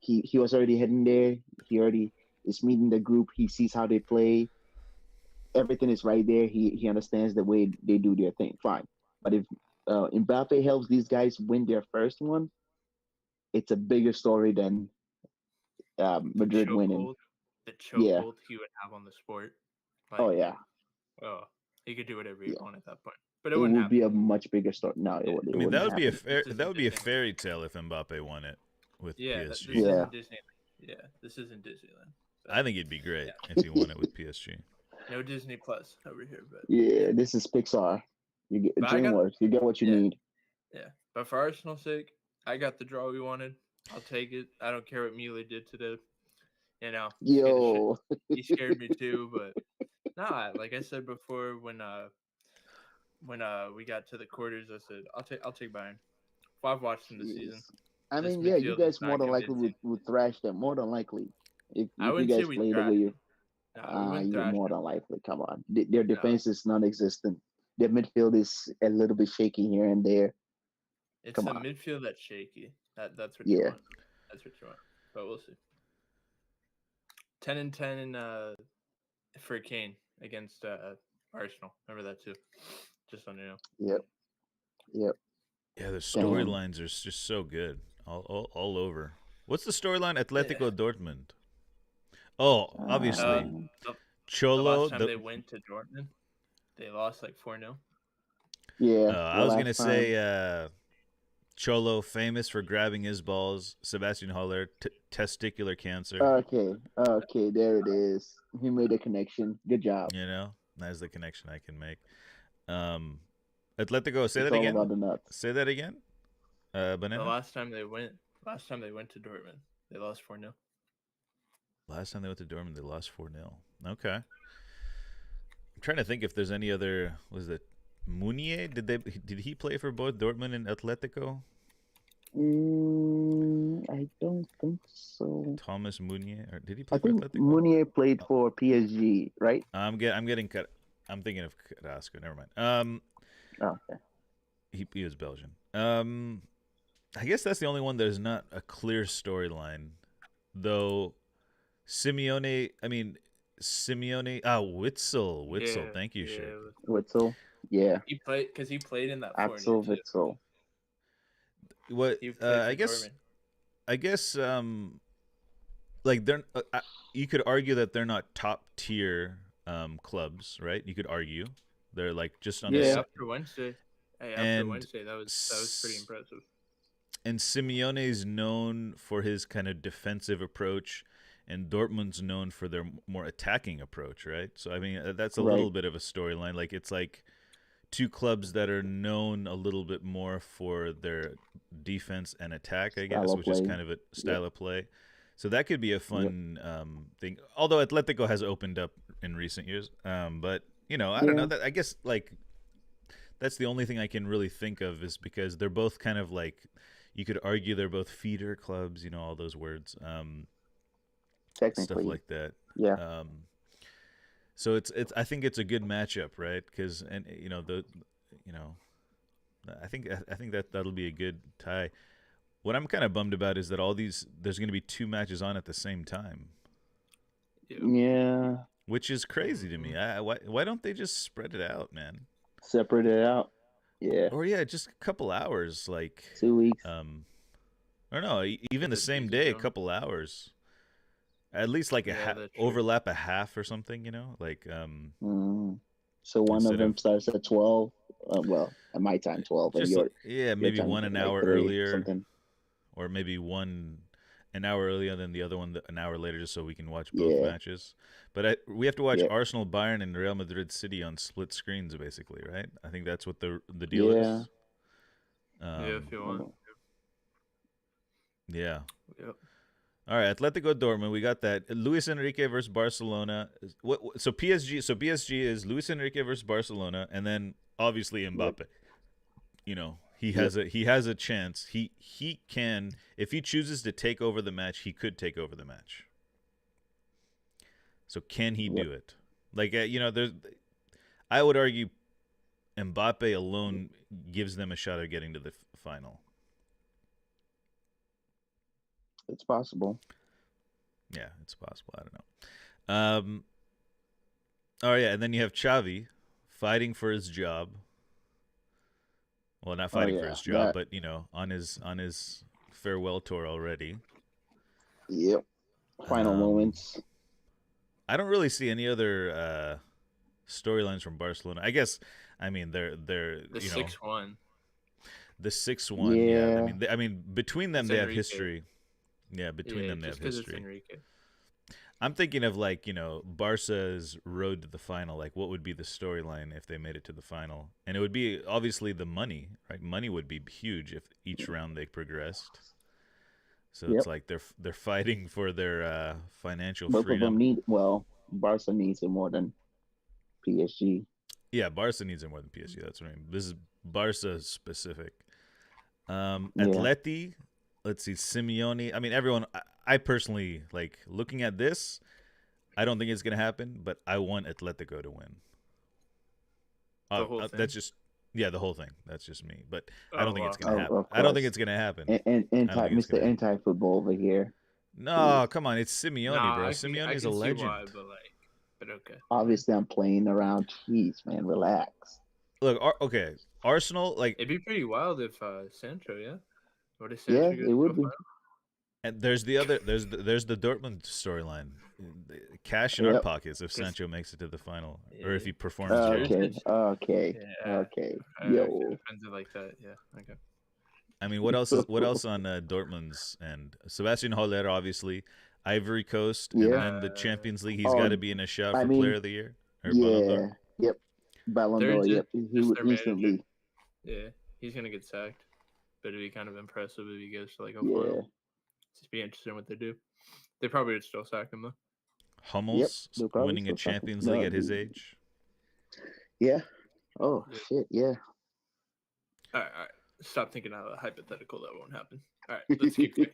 he was already heading there. He already is meeting the group. He sees how they play. Everything is right there. He understands the way they do their thing. Fine. But if Mbappe helps these guys win their first one, it's a bigger story than Madrid winning. The chokehold he would have on the sport. Like, he could do whatever he wanted at that point. But it would be a much bigger story. No, it wouldn't. I mean, that would be a fairy tale if Mbappe won it with PSG. This isn't Disneyland. This isn't Disneyland. So. I think it'd be great if he won it with PSG. No Disney Plus over here, but this is Pixar. You get DreamWorks. You get what you need. Yeah, but for Arsenal's sake, I got the draw we wanted. I'll take it. I don't care what Mule did today. He scared me too. But like I said before, when we got to the quarters, I said I'll take Bayern. Well, I've watched them this season. I mean, you guys more than likely would thrash them. More than likely, if you guys play the way you. You're more than likely. Come on, their defense is non-existent. Their midfield is a little bit shaky here and there. It's the midfield that's shaky. That's what you want. That's what you want. But we'll see. 10-10 for Kane against Arsenal. Remember that too. Just so you know. Yep. Yeah, the storylines are just so good. All over. What's the storyline? Atletico Dortmund. Oh, obviously. Cholo. The last time they went to Dortmund, they lost like 4-0. Yeah. I was going to say Cholo, famous for grabbing his balls. Sebastian Haller, testicular cancer. Okay, there it is. He made a connection. Good job. That's the connection I can make. Atletico, say that again. All about the nuts. Say that again. Banana? The last time they went to Dortmund, they lost 4-0. Last time they went to Dortmund, they lost 4-0. Okay. I'm trying to think if there's any other. Was it Meunier? Did he play for both Dortmund and Atletico? I don't think so. Thomas Meunier, or did he play for Atletico? Meunier played for PSG, right? I'm getting cut. I'm thinking of Carrasco. Never mind. Okay. He is Belgian. I guess that's the only one that is not a clear storyline, though. Simeone. Witzel. Yeah, Thank you, yeah. Shirt. Witzel. Yeah. He played in that Axel 4-year too. Witzel. What? He played for I guess. Dortmund. I guess. Like they're. You could argue that they're not top tier clubs, right? You could argue they're like just on Yeah. the. After Wednesday. Hey, after And Wednesday, that was pretty impressive. And Simeone's known for his kind of defensive approach, and Dortmund's known for their more attacking approach, right? So I mean, that's a little bit of a storyline. Like it's like two clubs that are known a little bit more for their defense and attack, I guess, which is kind of a style of play. So that could be a fun thing. Although Atletico has opened up in recent years, but I don't know. That I guess like that's the only thing I can really think of is because they're both kind of like you could argue they're both feeder clubs. All those words, technically, stuff like that. Yeah. So it's I think it's a good matchup, right? Because I think that'll be a good tie. What I'm kind of bummed about is that there's going to be two matches on at the same time. Yeah. Which is crazy to me. Why don't they just spread it out, man? Separate it out. Yeah. Or just a couple hours, like 2 weeks. Or no, even the same day, a couple hours. At least like overlap a half or something, like. So one of them starts at 12. Well, at my time, 12. But maybe one an hour 3 earlier, something. Or maybe one an hour earlier than the other one an hour later, just so we can watch both matches. But we have to watch Arsenal, Bayern, and Real Madrid City on split screens, basically, right? I think that's what the deal is. If you want. Yeah. Yep. All right, Atletico Dortmund, we got that. Luis Enrique versus Barcelona. So PSG is Luis Enrique versus Barcelona, and then obviously Mbappe. He has a chance. He can, if he chooses to take over the match, he could take over the match. So can he do it? Like there's, I would argue, Mbappe alone gives them a shot at getting to the final. It's possible. Yeah, it's possible. I don't know. Oh yeah, and then you have Xavi fighting for his job. Well, not fighting for his job, but on his farewell tour already. Yep. Final moments. I don't really see any other storylines from Barcelona. I guess they're the 6-1. The 6-1. Yeah. I mean between them they have history. Yeah, between them they have history. I'm thinking of Barca's road to the final. Like, what would be the storyline if they made it to the final? And it would be obviously the money, right? Money would be huge if each round they progressed. So it's like they're fighting for their financial freedom. Both of them Barca needs it more than PSG. Yeah, Barca needs it more than PSG. That's what I mean. This is Barca specific. Atleti. Let's see, Simeone. I mean, everyone. I personally like looking at this. I don't think it's gonna happen, but I want Atletico to win. The whole thing? That's just the whole thing. That's just me, but I don't think it's gonna happen. Of I don't think it's gonna happen. And Mr. Anti-football over here. No, come on, it's Simeone, bro. Simeone's a legend. Why, but okay. Obviously, I'm playing around. Jeez, man, relax. Look, okay, Arsenal. Like, it'd be pretty wild if Sancho, What is Sancho? Yeah, it would be. And there's the Dortmund storyline. Cash in our pockets if Sancho makes it to the final, or if he performs. Okay. Yo. Depends like that. Yeah. Okay. I mean, what else on Dortmund's end? Sebastian Haller, obviously, Ivory Coast, and then the Champions League. He's got to be in a shot for Player of the Year. Or Ballon d'Or. Yep. Ballon d'Or. Yep. He would instantly. Yeah, he's gonna get sacked, but it'd be kind of impressive if he goes to a final. Just be interested in what they do. They probably would still sack him though. Hummels winning a Champions League at his age. Yeah. Oh shit. Yeah. All right. Stop thinking of a hypothetical that won't happen. All right, let's keep going.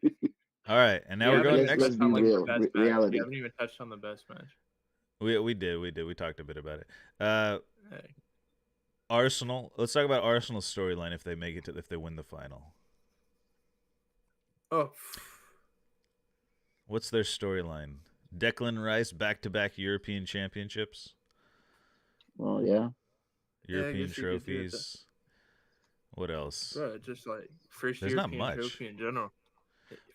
All right, and now we're going next. Let's be real. Reality. We haven't even touched on the best match. We did. We talked a bit about it. Arsenal. Let's talk about Arsenal's storyline if they win the final. Oh, What's their storyline? Declan Rice back-to-back European championships, Well, yeah. European guess you could do it trophies. What else? bro, just like first There's not European much. trophy in general.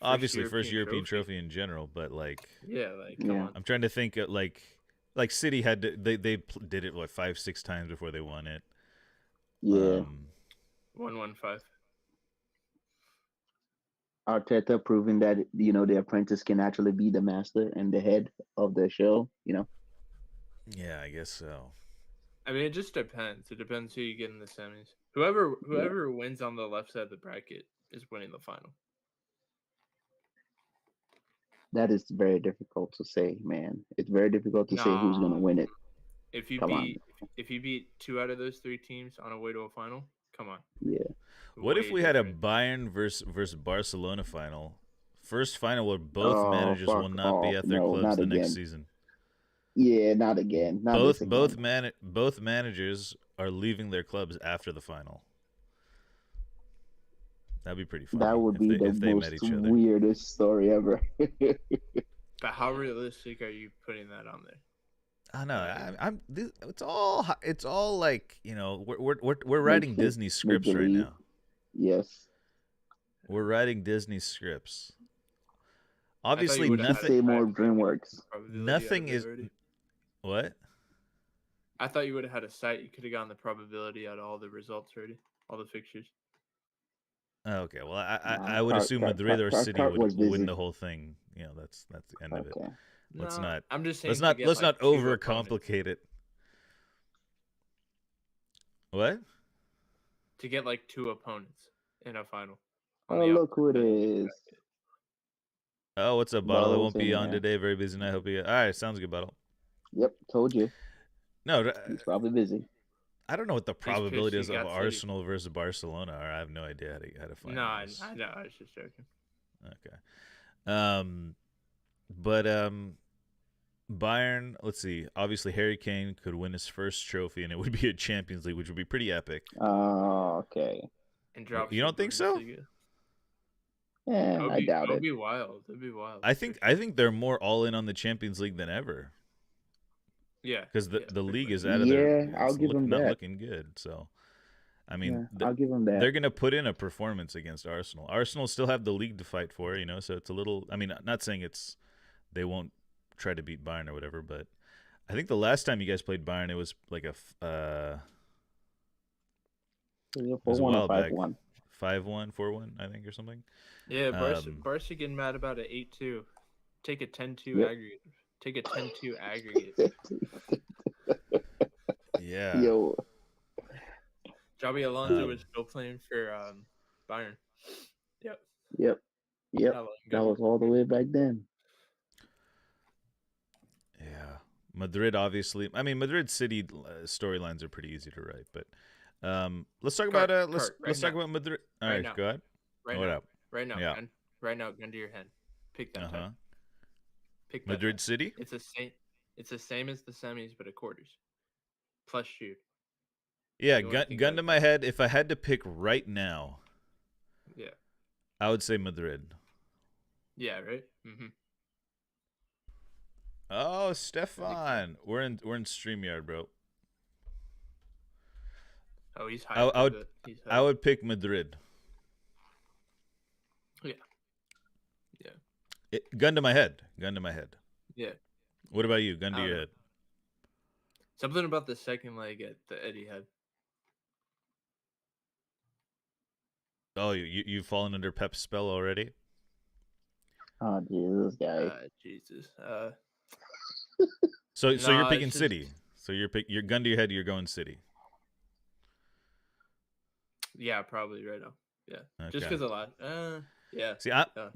Obviously, first European trophy in general, but like, yeah, like come on. I'm trying to think like City had to, they did it 5-6 times before they won it. Yeah. 115. Arteta proving that the apprentice can actually be the master and the head of the show. Yeah, I guess so. I mean, it just depends. It depends who you get in the semis. Whoever wins on the left side of the bracket is winning the final. That is very difficult to say, man. It's very difficult to say who's going to win it. If you beat 2 out of those 3 teams on a way to a final, come on. Yeah. What if we had a Bayern versus Barcelona final? First final where both managers will not be at their clubs the next season. Yeah, not again. Both managers are leaving their clubs after the final. That'd be pretty funny. That would be the most weirdest story ever. But how realistic are you putting that on there? I know. It's all like, we're writing Disney scripts right now. Yes. We're writing Disney scripts. Obviously, nothing. Say more DreamWorks. Nothing is. What? I thought you would have had a site. You could have gotten the probability out of all the results already, all the fixtures. Okay, well, I would assume Madrid or City would win the whole thing. That's the end of it. Let's not. I'm just saying. Let's not overcomplicate it. What? To get like 2 opponents in a final. Oh, look who it is. Oh, what's up, Bottle? I won't be on today. Very busy night. Hope you. All right, sounds good, Bottle. Yep, told you. No, he's probably busy. I don't know what the probability is of Arsenal versus Barcelona are. I have no idea how to find. No, I know. I was just joking. Okay. But Bayern. Let's see. Obviously, Harry Kane could win his first trophy, and it would be a Champions League, which would be pretty epic. Oh, okay. And drop. You don't think so? Yeah, I doubt it. It'd be wild. It'd be wild. I think they're more all in on the Champions League than ever. Yeah, because the league is out of there. Yeah, I'll give them that. Not looking good. So, I mean, I'll give them that. They're gonna put in a performance against Arsenal. Arsenal still have the league to fight for, so it's a little. I mean, not saying they won't try to beat Bayern or whatever, but I think the last time you guys played Bayern, it was like a 4-1 or 5-1. 5-1, 4-1, I think, or something. Yeah, Barca getting mad about an 8-2. Take a 10-2 aggregate. Take a 10-2 aggregate. Yeah. Yo. Xabi Alonso was still playing for Bayern. Yep. That was all the way back then. Yeah. Madrid, obviously. I mean, Madrid City storylines are pretty easy to write, but let's talk about let's talk about Madrid. All right, go ahead. Right now, yeah. Right now, gun to your head. Pick that. Pick that Madrid City. It's the same as the semis, but a quarters. Plus shoot. Yeah, gun to my head. If I had to pick right now, I would say Madrid. Yeah, right. Mm-hmm. Oh, Stefan, we're in StreamYard, bro. Oh, he's high. I would pick Madrid. Yeah. Gun to my head. Yeah. What about you? Gun to your head. Something about the second leg at the Etihad. Oh, you've fallen under Pep's spell already? Oh, Jesus, guy. Jesus. So you're picking City. So you're gun to your head. You're going City. Yeah, probably right now. Yeah, okay. Just because of last. Yeah. See,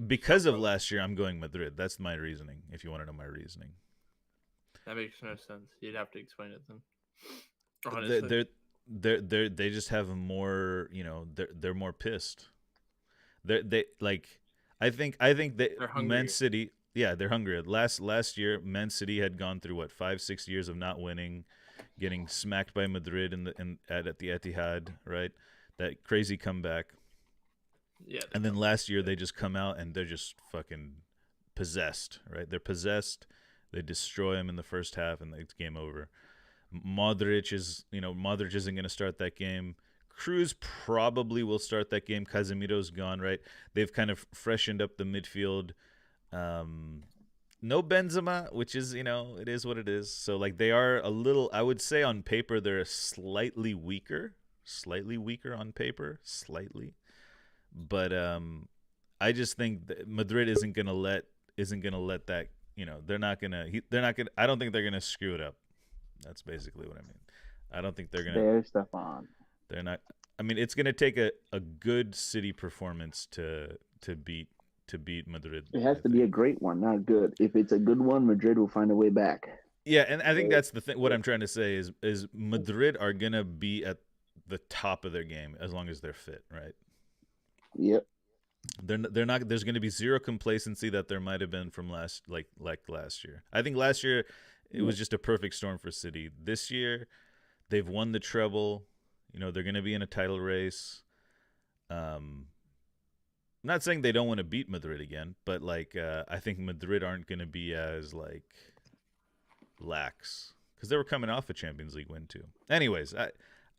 because of last year, I'm going Madrid. That's my reasoning. If you want to know my reasoning. That makes no sense. You'd have to explain it then. Honestly. They just have more. They're more pissed. They like. I think that Man City. Yeah, they're hungry. Last year, Man City had gone through 5-6 years of not winning. getting smacked by Madrid at the Etihad, right? That crazy comeback. Yeah. And then last year they just come out and they're just fucking possessed, right? They're possessed. They destroy him in the first half and it's game over. Modric isn't going to start that game. Cruz probably will start that game. Casemiro's gone, right? They've kind of freshened up the midfield. No Benzema, which is, it is what it is. So, like, they are a little, I would say on paper, they're slightly weaker on paper, slightly. But I just think that Madrid isn't gonna let that, they're not gonna I don't think they're gonna screw it up. That's basically what I mean. I don't think they're gonna. There's Stefan. They're not. I mean, it's gonna take a good City performance to beat Madrid. It has to be a great one, not good. If it's a good one, Madrid will find a way back. Yeah, and I think that's the thing. What I'm trying to say is Madrid are gonna be at the top of their game as long as they're fit, right? Yep. They're not. There's going to be zero complacency that there might have been from last year. I think last year it was just a perfect storm for City. This year they've won the treble. They're going to be in a title race. I'm not saying they don't want to beat Madrid again, but I think Madrid aren't going to be as lax because they were coming off a Champions League win too. Anyways,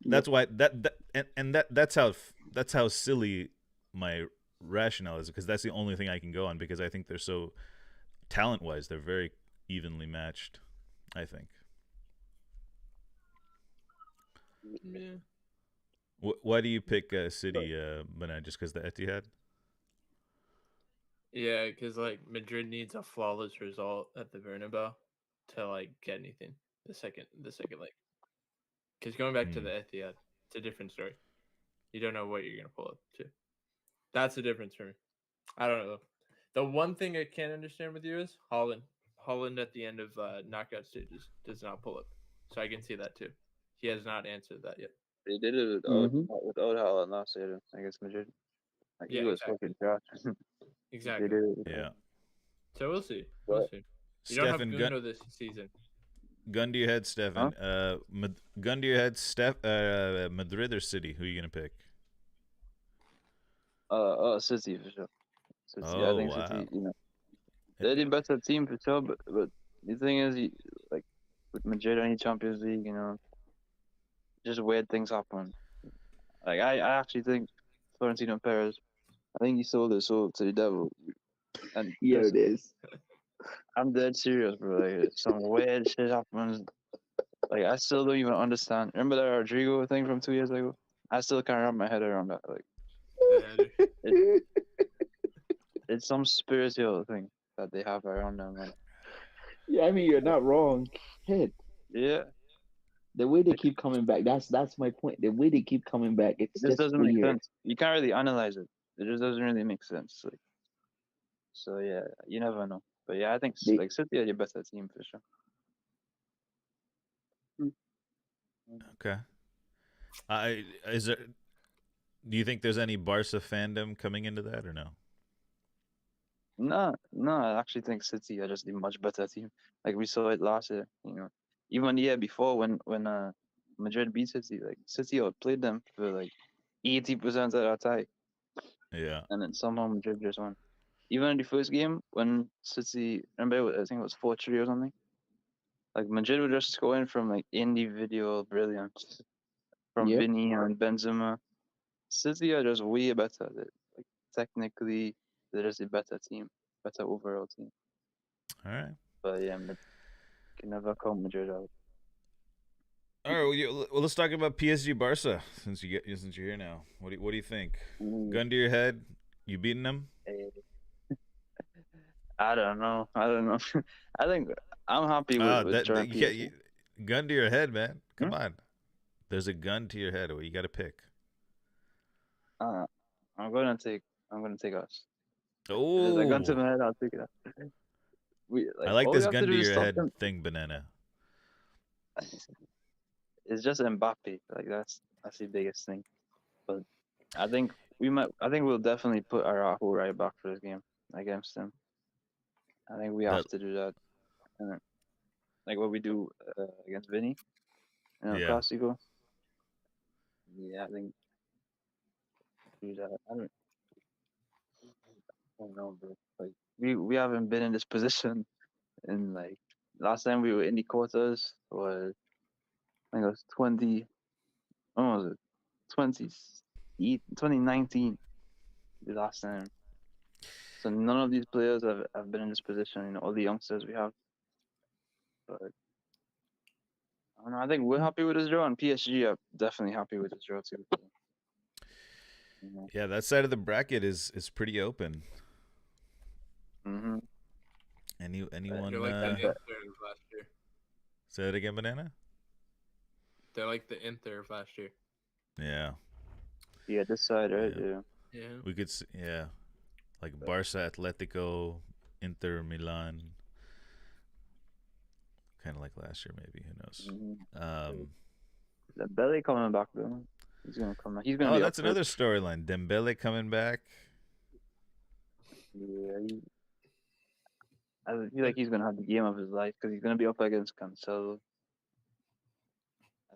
that's why that's how silly my rationale is, because that's the only thing I can go on, because I think they're so talent-wise they're very evenly matched, I think. Yeah. Why do you pick City, Bernard, just because the Etihad? Yeah, because Madrid needs a flawless result at the Bernabeu to get anything. The second leg, because going back to the Etihad, it's a different story. You don't know what you're gonna pull up to. That's the difference for me. I don't know. The one thing I can't understand with you is Holland. Holland at the end of knockout stages does not pull up, so I can see that too. He has not answered that yet. They did it without Haaland last year against Madrid. He was fucking trash. Exactly. They did it. Yeah. So we'll see. We'll see. You don't have Gundo this season. Gun to your head, Stefan. Huh? Gun to your head, Madrid or City? Who are you gonna pick? City for sure. City. Oh, I think wow. City. They're the better team for sure. But the thing is, with Madrid any Champions League, just weird things happen. I actually think Florentino Perez, I think he sold his soul to the devil. And yeah, it is. I'm dead serious, bro. Some weird shit happens. I still don't even understand. Remember that Rodrigo thing from 2 years ago? I still can't wrap my head around that. It's some spiritual thing that they have around them. Yeah, I mean, you're not wrong, kid. Yeah. The way they keep coming back, that's my point. The way they keep coming back, it just doesn't weird. make sense. You can't really analyze it. It just doesn't really make sense. So yeah, you never know. But yeah, I think City are your better team for sure. Okay. Do you think there's any Barca fandom coming into that or no? No, I actually think City are just a much better team. We saw it last year, Even the year before when Madrid beat City, City outplayed them for 80% of that tie. Yeah. And then somehow Madrid just won. Even in the first game when City, remember, I think it was 4-3 or something. Madrid were just scoring from individual brilliance from Vinny and Benzema. City are just way better. Technically, they're just a better team, better overall team. All right. But yeah, can never count Madrid out. All right. Well, let's talk about PSG Barca since you're here now. What do you think? Ooh. Gun to your head, you beating them? I don't know. I think I'm happy with gun to your head, man. Come on. There's a gun to your head. You got to pick. I'm gonna take us. Oh. There's a gun to my head. I'll take it. I like this gun to your head thing, Banana. It's just Mbappe. That's the biggest thing. But I think we'll definitely put Araujo right back for this game against them. I think we have to do that. And what we do against Vinny. Classico. Yeah, I think do that. I don't know, bro. Like we haven't been in this position in like last time we were in the quarters was I think it was 2019 the last time. So none of these players have been in this position, all the youngsters we have. But I don't know, I think we're happy with this draw, and PSG are definitely happy with this draw too. Yeah, that side of the bracket is pretty open. Mm-hmm. Anyone? They're like the Inter of last year. Say that again, Banana. They're like the Inter of last year. Yeah. Yeah, this side, right? Yeah. We could see, like Barca, Atletico, Inter, Milan. Kind of like last year, maybe. Who knows? Mm-hmm. Dembele coming back though. He's gonna come back. He's gonna. Oh, that's another storyline. Dembele coming back. Yeah, I feel like he's gonna have the game of his life because he's gonna be up against Cancelo.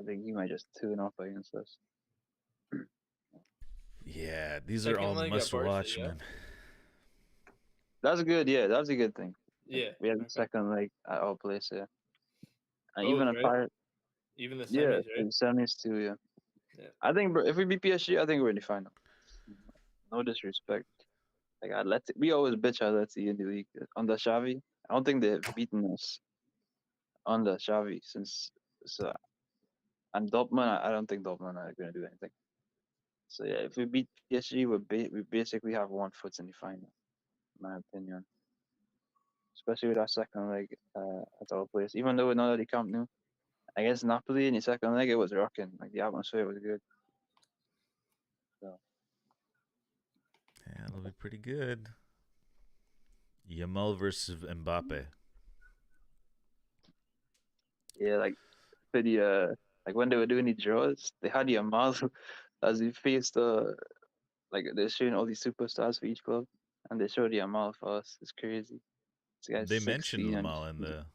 I think he might just tune up against us. Yeah, these are all must-watch, man. That's good. Yeah, that's a good thing. Yeah, we have the second leg at our place. Yeah, and both, even a right? Even the semis, right? The semis too. Yeah. I think, bro, if we beat PSG, I think we're in the final. No disrespect. Like Atleti, we always bitch Atleti in the league under Xavi. I don't think they've beaten us under Xavi since. And Dortmund, I don't think Dortmund are going to do anything. So yeah, if we beat PSG, we basically have 1 foot in the final, in my opinion. Especially with our second leg at our place. Even though we're not at the Camp Nou, I guess Napoli in the second leg, it was rocking. Like the atmosphere was good. So. Yeah, it'll be pretty good. Yamal versus Mbappe. Yeah, like for the like when they were doing the draws, they had Yamal as he faced like they're showing all these superstars for each club, and they showed Yamal for us. It's crazy. They mentioned Yamal in the.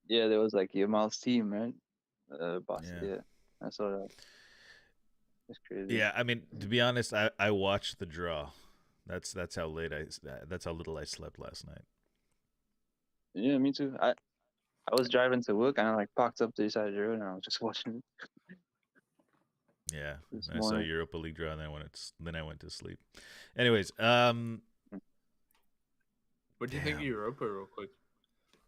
Yeah, there was like Yamal's team, right? Yeah, I saw that. It's crazy. Yeah, I mean, to be honest, I watched the draw. That's how little I slept last night. Yeah, me too. I was driving to work and I like parked up to the side of the road and I was just watching it. Yeah, I saw Europa League draw and then I went to sleep. Anyways, what do you think of Europa, real quick?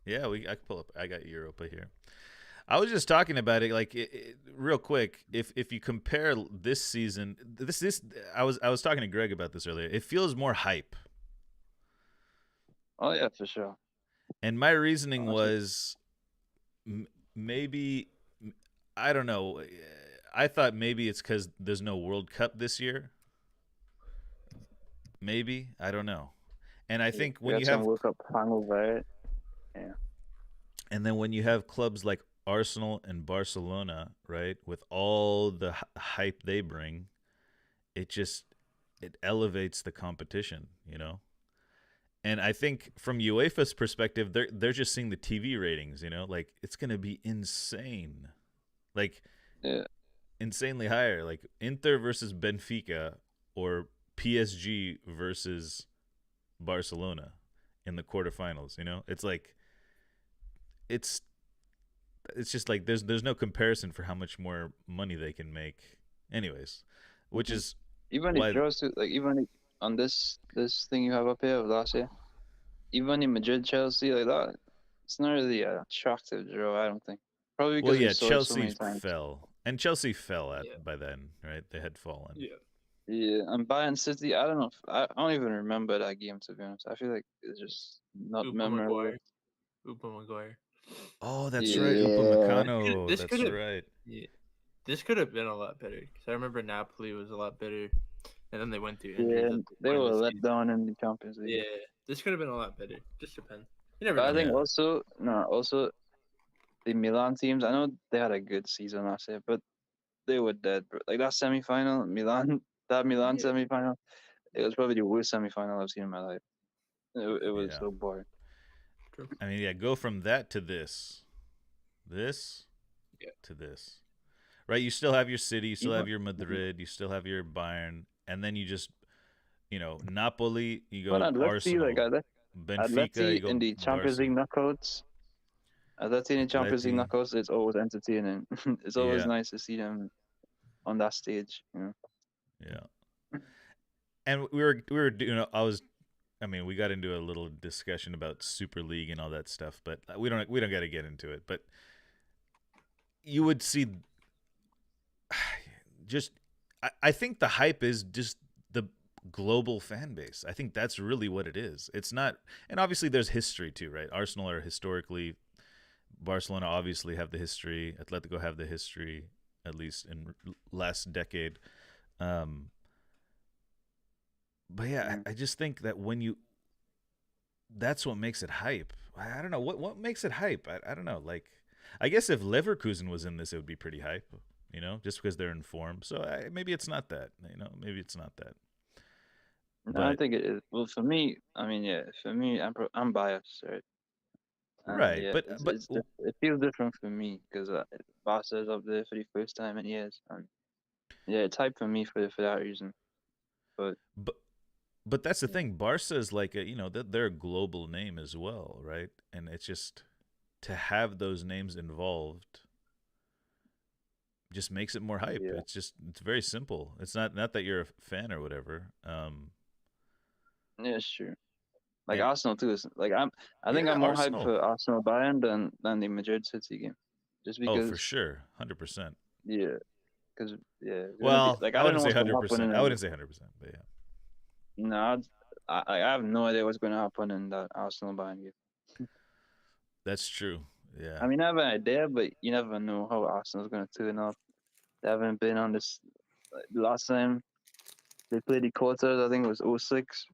Yeah, I can pull up. I got Europa here. I was just talking about it, like real quick. If you compare this season, I was talking to Greg about this earlier. It feels more hype. Oh yeah, for sure. And my reasoning was maybe, I don't know. I thought maybe it's because there's no World Cup this year. Maybe, I don't know. And I think when you have World Cup hangover, yeah. And then when you have clubs like Arsenal and Barcelona, right, with all the hype they bring, it elevates the competition, And I think from UEFA's perspective, they're just seeing the TV ratings, like it's going to be insane. Like insanely higher, like Inter versus Benfica or PSG versus Barcelona in the quarterfinals, It's like it's just like there's no comparison for how much more money they can make. Anyways, which is even it draws to like even on this thing you have up here of last year, even in Madrid, Chelsea, like that, it's not really an attractive draw. I don't think. Probably because Chelsea fell, and Chelsea fell by then, right? They had fallen. Yeah, and Bayern City, I don't know. I don't even remember that game, to be honest. I feel like it's just not memorable. Maguire. Oh, that's right. Upamecano. That's right. Yeah. This could have been a lot better because I remember Napoli was a lot better, and then they went through injuries. Yeah, they were let down in the Champions League. Yeah, this could have been a lot better. Just depends. You never know. I think also the Milan teams. I know they had a good season last year, but they were dead. Bro. Like that semifinal, Milan semifinal, it was probably the worst semifinal I've seen in my life. It was so boring. I mean, go from that to this. to this, right? You still have your City, you still have your Mhm. Madrid, you still have your Bayern, and then you just, Napoli, you But go let's see, like Arsenal, let's Benfica, see you go in the Champions Barca, League knockouts. Let's see in the Champions League Atleti. knockouts. It's always entertaining. It's always Yeah, nice to see them on that stage. yeah. And we got into a little discussion about Super League and all that stuff, but we don't got to get into it. But you would see, just I think the hype is just the global fan base. I think that's really what it is. It's not, and obviously there's history too, right? Arsenal are historically, Barcelona obviously have the history, Atletico have the history, at least in last decade. But yeah, I just think that that's what makes it hype. I don't know what makes it hype. I don't know. Like, I guess if Leverkusen was in this, it would be pretty hype. Just because they're in form. So maybe it's not that. Maybe it's not that. No, I think it is. Well, for me, I mean, yeah, for me, I'm biased, right? Right, yeah, but it feels different for me because Barca's up there for the first time in years, and yeah, it's hype for me for that reason. But that's the thing. Barca is like they're a global name as well, right? And it's just to have those names involved just makes it more hype. Yeah. It's very simple. It's not that you're a fan or whatever. Yeah, it's true. Like Arsenal too. Like I think Yeah, I'm more Arsenal. hyped for Arsenal Bayern than the Madrid City game, just because. Oh, for sure, 100%. Yeah, because Well, like I I don't wouldn't know say what's gonna happen 100%. in I it. wouldn't say 100%, but yeah. No, I have no idea what's gonna happen in that Arsenal Bayern game. That's true. Yeah. I mean, I have an idea, but you never know how Arsenal's gonna turn up. They haven't been on this. Like, last time they played the quarters, I think it was 06.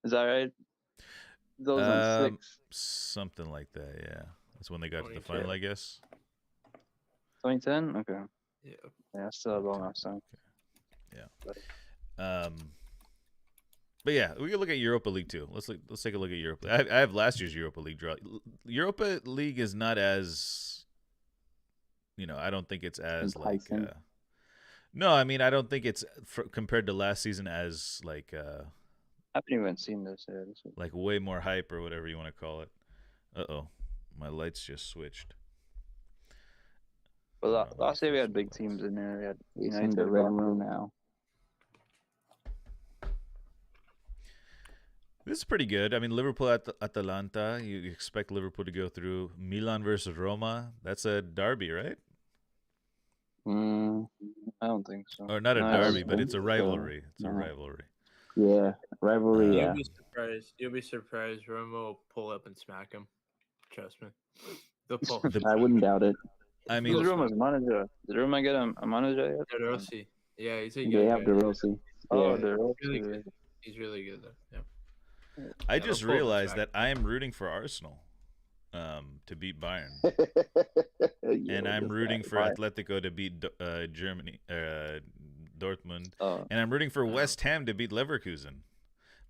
Is that right? 2006. Something like that. Yeah, that's when they got to the 2010. final, I guess. 2010. Okay. Yeah. Yeah, still a long ass time. Okay. Yeah. But yeah, we can look at Europa League too. Let's take a look at Europa. I have last year's Europa League draw. Europa League is not as, I don't think it's as enticing. like. No, I mean I don't think it's compared to last season as like. I haven't even seen this. Like way more hype or whatever you want to call it. My lights just switched. Well, last year we had big teams in there. We had It's in the red room now. This is pretty good. I mean, Liverpool at Atalanta. You expect Liverpool to go through. Milan versus Roma. That's a derby, right? I don't think so. Or not a derby, but it's a rivalry. So. It's a rivalry. Yeah, rivalry. You'll be surprised. You'll be surprised. Roma will pull up and smack him. Trust me. They'll pull. I wouldn't doubt it. I mean, who's Roma's manager? Did Roma get a manager yet? De Rossi. Yeah, he's a young They have guy. De Rossi. Oh, Yeah. De Rossi. Really good. He's really good though. Yeah. I just realized that I am rooting for Arsenal to beat Bayern. And I'm rooting for Atletico to beat Germany, Dortmund. And I'm rooting for West Ham to beat Leverkusen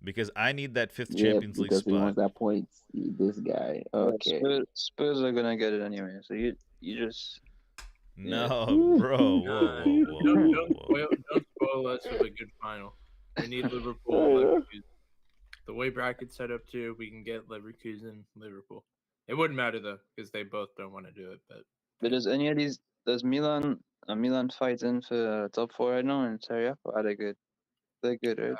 because I need that fifth Champions League because spot. he wants that points. This guy. Okay. Spurs are gonna get it anyway. So you just. No, bro. Whoa. Don't spoil us with a good final. We need Liverpool. Leverkusen. The way bracket's set up too, we can get Leverkusen, Liverpool. It wouldn't matter though, because they both don't want to do it. But does any of these? Does Milan fighting for top 4 right now in Serie A? Or are they good? They're good, right?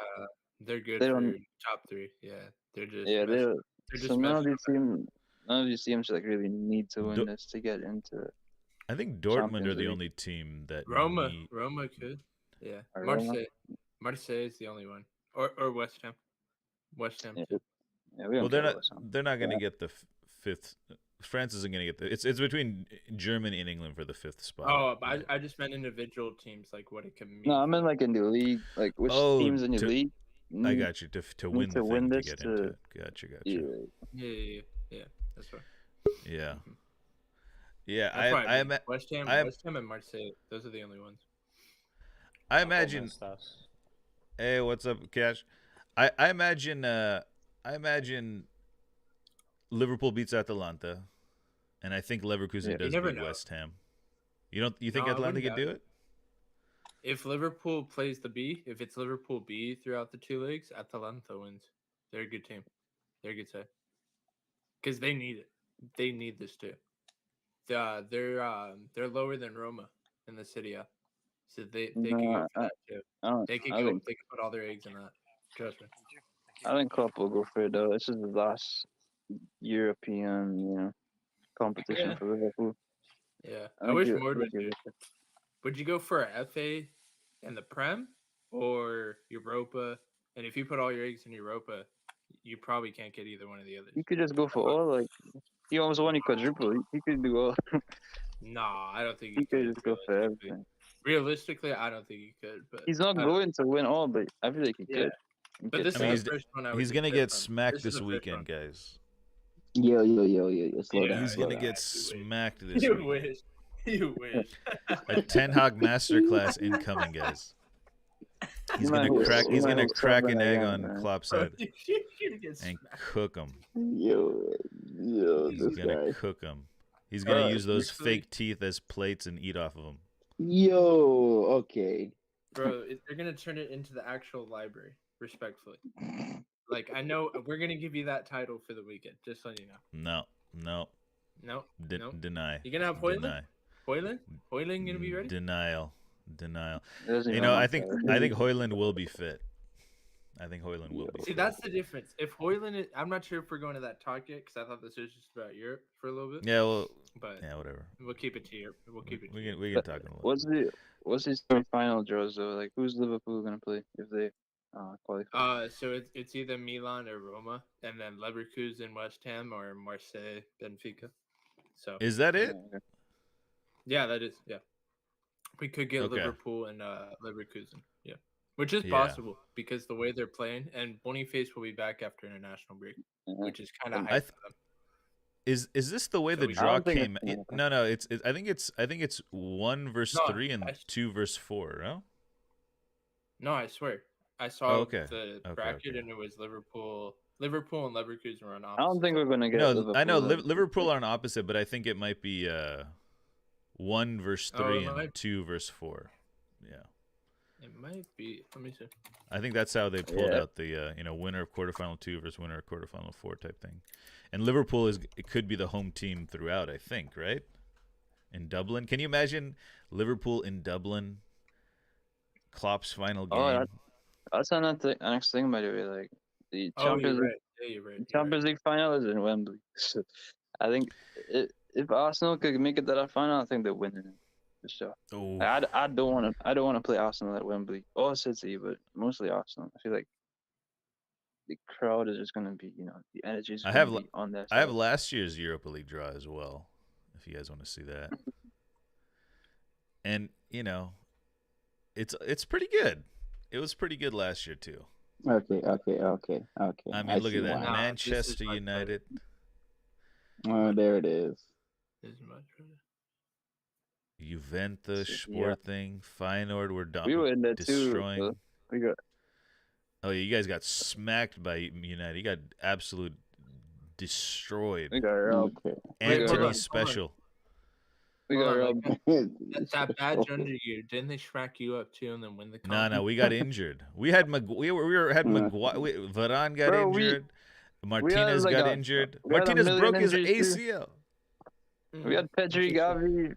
They're good for top 3. Yeah, they're just. Yeah, they're just. So none of these teams like really need to win this to get into it. I think Dortmund are the only team that. Roma could. Yeah, Marseille is the only one, or West Ham. West Ham. Yeah, well, they're not going to get the fifth. France isn't going to get the. It's between Germany and England for the 5th spot. Oh, but I just meant individual teams, like what it can mean. No, I meant like in the league, like which teams in the league. I got you to win the thing to get into it. Gotcha. Yeah. That's right. Yeah. Yeah, I West Ham and Marseille. Those are the only ones. I imagine. Hey, what's up, Cash? I imagine Liverpool beats Atalanta, and I think Leverkusen does beat West Ham. You think No, I Atlanta wouldn't could doubt do it. it? If Liverpool plays the B, if it's Liverpool B throughout the 2 leagues, Atalanta wins. They're a good team. They're a good side. Because they need it. They need this too. They're lower than Roma in the Serie A. So they could go No, for that too. They could put all their eggs in that. Trust me. I think Klopp will go for it though. This is the last European, competition Yeah. for Liverpool. Yeah. I wish more would do. it. Would you go for a FA and the Prem or Europa? And if you put all your eggs in Europa, you probably can't get either one of the others. You could just go for all. Like he almost won a quadruple. He could do all. Nah, I don't think He he could could. just go for everything. Realistically, I don't think he could. But He's not going to win all, but I feel like he Yeah. could. He But could this I mean, is the first one I would he's gonna consider get from. smacked This is this the first weekend, one. guys. Yo, slow Yeah, down. He's slow gonna down. get smacked this You weekend. wish. You wish. A Ten Hag masterclass incoming, guys. He's gonna might crack. be- He's you gonna might be crack an something egg again, on man. Klopp's Bro, head you get and smacked. cook him. Yo, He's this gonna guy. cook him. He's gonna use those actually- fake teeth as plates and eat off of them. Yo, okay. Bro, they're gonna turn it into the actual library. Respectfully, like I know we're gonna give you that title for the weekend. Just so you know. No. No, no. Deny. You gonna have Hoyland? Deny. Hoyland gonna be ready? Denial. Doesn't You even know, want I think that. Hoyland will be fit. I think Hoyland will be See, fit. that's the difference. If Hoyland, I'm not sure if we're going to that talk yet because I thought this was just about Europe for a little bit. Yeah, well, But yeah, whatever. we'll keep it to Europe. We'll keep it. We can talk in a little. What's his semi-final draws though? Like who's Liverpool gonna play if they qualify? So it's either Milan or Roma, and then Leverkusen, West Ham, or Marseille, Benfica. So Is that it? yeah, that is We could get Okay. Liverpool and Leverkusen. Yeah, which is Yeah. possible because the way they're playing, and Boniface will be back after international break, which is kind of hype for them. Is this the way So the we- draw I don't think came? it's- No. I think it's 1 versus No, 3 and I- 2 versus 4. No. No, I swear, I saw Oh, okay. the Okay, bracket okay. and it was Liverpool and Leverkusen were on opposite. I don't think we're gonna get. No, Liverpool, I know though. Liverpool are an opposite, but I think it might be 1 versus 3 it and might- 2 versus 4. Yeah. It might be. Let me see. I think that's how they pulled Yeah. out the winner of quarterfinal 2 versus winner of quarterfinal 4 type thing. And Liverpool it could be the home team throughout, I think, right? In Dublin. Can you imagine Liverpool in Dublin? Klopp's final game. Oh, that's another next thing, by the way. Like the Oh, Champions you're League, right. Yeah, you're right. the Champions League final is in Wembley. So I think if Arsenal could make it to that final, I think they're winning it for sure. Oh. I don't want to play Arsenal at Wembley or City, but mostly Arsenal. I feel like the crowd is just gonna be, the energy is gonna be on their side. I have last year's Europa League draw as well, if you guys want to see that. And it's pretty good. It was pretty good last year too. Okay. I mean, look see at that, why. Nah, Manchester this is much United. Oh, there it is. This is much better. Juventus, Yeah. Sporting, Feyenoord were We were in there destroying. too. So we got Oh, yeah, you guys got smacked by United. You got absolute destroyed. robbed. Okay. Anthony hold on. Special. We got Hold on, robbed. That badge under you, didn't they smack you up too and then win the No, cup? we got injured. We had Maguire. Varane got Bro, injured. Martinez like got a- injured. we had a Martinez million broke his injuries, too. ACL. We had Pedri, Gavi,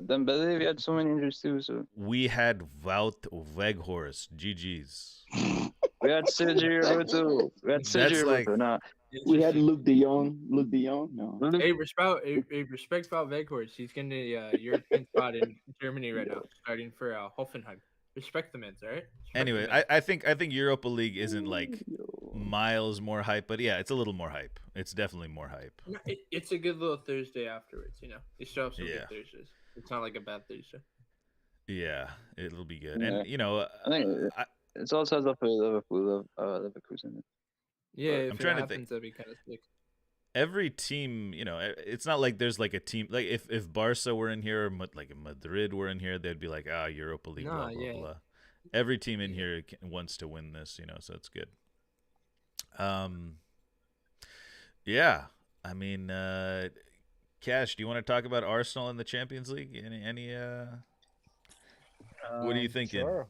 Dembele. We had so many injuries too. So We had Wout Weghorst. GG's. we had Sergio Roberto. That's Roberto. Nah, We had Luke De Jong. No. Hey, respect about Veghorst. He's getting a European spot in Germany right now, starting for Hoffenheim. Respect the men's, all right? Respect Anyway, the men's. I think Europa League isn't like miles more hype, but yeah, it's a little more hype. It's definitely more hype. No, it's a good little Thursday afterwards, You still have some Yeah. good Thursdays. It's not like a bad Thursday. Yeah, it'll be good. Yeah. And I think it's all set up for Liverpool, Leverkusen. Yeah, I'm if trying it to think. happens, that'd be kind of sick. every team, it's not like there's like a team like if Barca were in here or like if Madrid were in here, they'd be like, Europa League, blah blah blah. Every team in here wants to win this, so it's good. Yeah, I mean, Cash, do you want to talk about Arsenal in the Champions League? Any what are you thinking? Sure.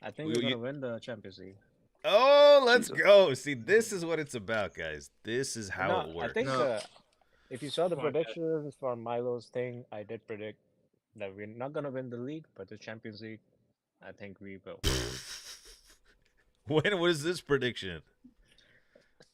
I think we're gonna win the Champions League. Oh, let's go. See, this is what it's about, guys. This is how it works. I think No. if you saw the Come on, guys. predictions for Milo's thing, I did predict that we're not gonna win the league, but the Champions League, I think we will. When was this prediction?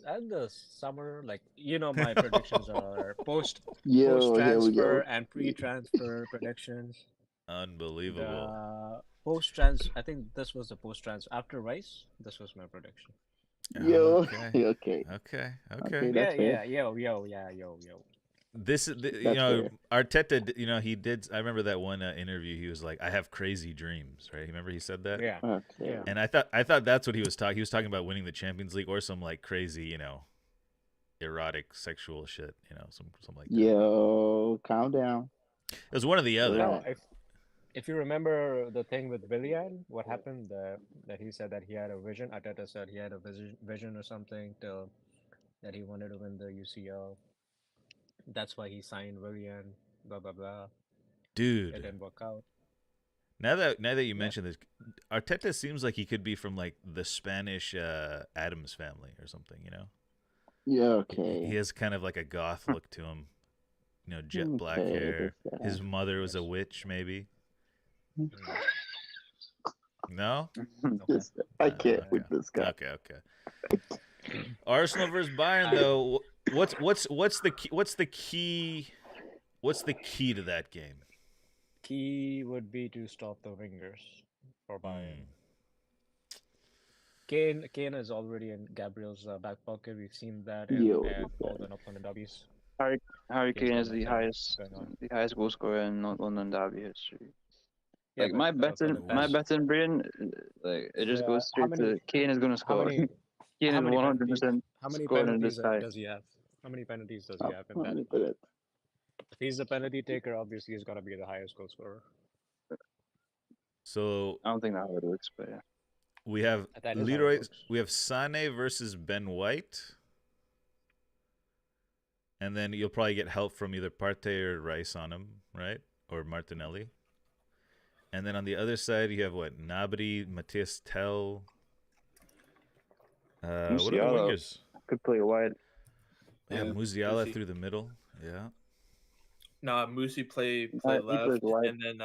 At the summer, like my predictions are post Here we transfer go. and pre-transfer predictions. Unbelievable. I think this was the post transfer after Rice. This was my prediction. Yo, Okay. okay. Okay. That's fair. Yo. This is, fair. Arteta, he did. I remember that one interview. He was like, I have crazy dreams, right? Remember he said that? Yeah. Okay. And I thought that's what he was talking. He was talking about winning the Champions League or some like crazy, erotic sexual shit, something like that. Yo, calm down. It was one or the other. No, if you remember the thing with Willian, what happened? That he said that he had a vision. Arteta said he had a vision or something that he wanted to win the UCL. That's why he signed Willian. Blah blah blah. Dude, It didn't work out. now that you mention this, Arteta seems like he could be from like the Spanish Adams family or something. Yeah, okay. He has kind of like a goth look to him. Jet black hair. His mother was a witch, maybe. No? I can't with this guy. Okay. Arsenal versus Bayern, though. What's the key to that game? Key would be to stop the wingers for Bayern. Kane is already in Gabriel's back pocket. We've seen that in all the North London derbies. Harry Kane is the highest goal scorer in North London derby history. Yeah, like my betting brain, like it just goes straight to Kane is gonna score. Kane is 100% scoring in this tie. Does he have? How many penalties does he have in that? If he's the penalty taker, obviously he's gonna be the highest goal scorer. So I don't think that would work, but yeah. We have Leroy. We have Sané versus Ben White, and then you'll probably get help from either Partey or Rice on him, right? Or Martinelli. And then on the other side, you have what? Gnabry, Matthias Tell. What are the wingers? Could play wide. Yeah, Musiala through the middle. Yeah. No, Musi play left, and then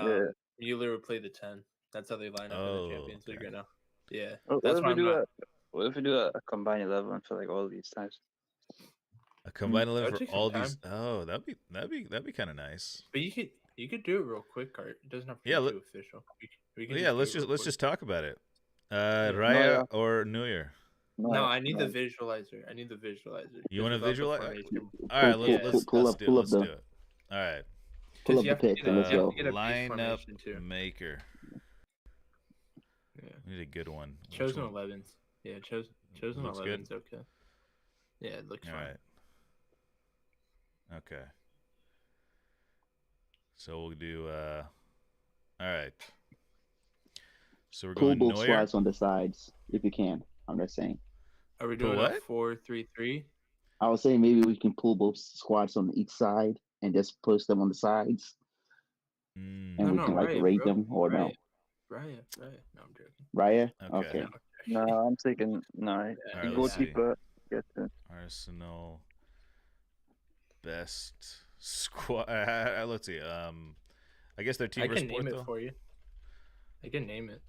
Mueller would play the 10. That's how they line up in the Champions League right now. Yeah, that's why what if we do a combined 11 for like all these times? A combined 11 for all these. Oh, that'd be kind of nice. But you could do it real quick, Art. It doesn't have to be too official. Let's just talk about it. Raya or Neuer? No, I need the visualizer. You want to visualize? All right, let's do it. All right. Pull up the pick and let's go. Lineup maker. Yeah. We need a good one. Chosen 11s. Yeah, chosen 11s. Okay. Yeah, it looks fine. All right. Okay. So we'll do. All right. So we're going Pull both Neuer. squads on the sides if you can. I'm just saying. Are we doing a 4-3-3? I was saying maybe we can pull both squads on each side and just push them on the sides, and we can rate them or no. Raya. No, I'm joking. Raya? Okay. No, I'm thinking no. Right, goalkeeper. Arsenal best squad. Let's see. I guess their team. I can name it for you. I can name it.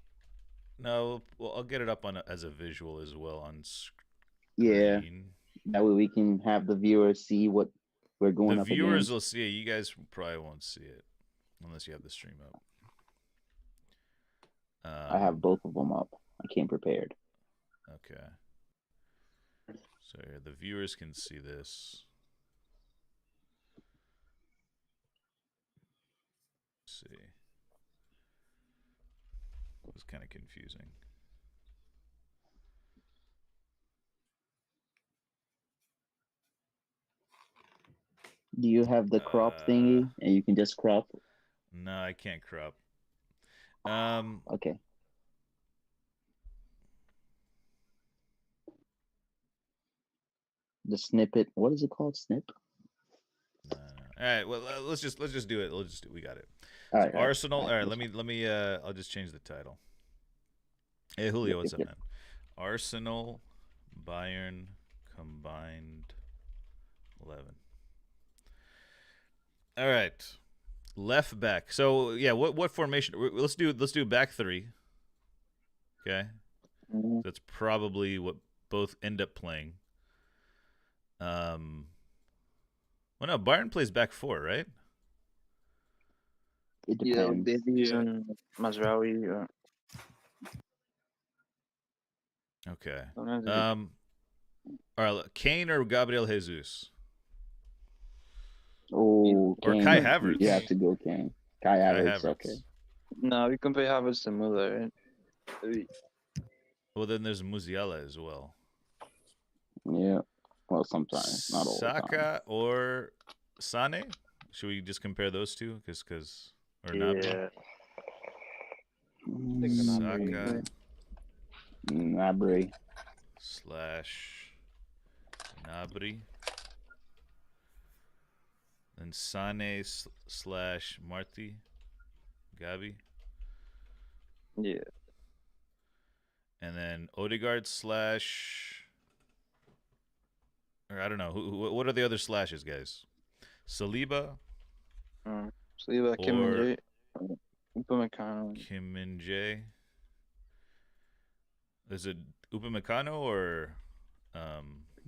No, well, I'll get it up on as a visual as well on screen. Yeah, that way we can have the viewers see what we're going up against. The viewers will see it. You guys probably won't see it unless you have the stream up. I have both of them up. I came prepared. Okay. So yeah, the viewers can see this. Let's see. It was kind of confusing. Do you have the crop thingy and you can just crop? No, I can't crop. Okay. The snippet. What is it called? Snip? All right. Well, let's just do it. We got it. All right, Arsenal. all All right. right. Let me. I'll just change the title. Hey Julio, what's up, man? Arsenal, Bayern combined 11. All right. Left back. So yeah, what formation? Let's do back three. Okay. Mhm. That's probably what both end up playing. Well, no, Bayern plays back four, right? It Yeah, depends. Davies and Mazraoui. Okay. Sometimes they- All right, Kane or Gabriel Jesus? Oh, Or Kane. Kai Havertz. You have to go Kane. Kai Havertz. Okay. No, we can play Havertz and Muller, right? Well, then there's Musiala as well. Yeah. Well, sometimes, not all the time. Saka or Sane? Should we just compare those two? Because or Gnabry? Yeah. Saka Gnabry. / Gnabry. Then Sane / Marti. Gabi. Yeah. And then Odegaard / or I don't know. What are the other slashes, guys? Saliba Saliba, Kim or Min-jae, Upamecano. Kim Min-jae. Is it Upamecano or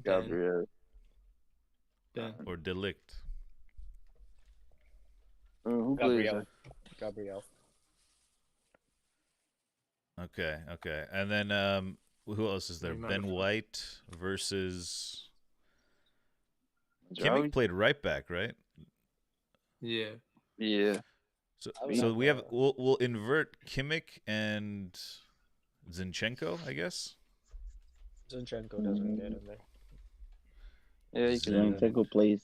Gabriel. or Delict? Who plays Gabriel. that? Gabriel. Okay. And then who else is there? Name out Ben of- White versus Mazraoui? Kimmich played right back, right? Yeah. Yeah. So we have we'll invert Kimmich and Zinchenko, I guess. Zinchenko doesn't get in there. Yeah, you can. Zinchenko plays.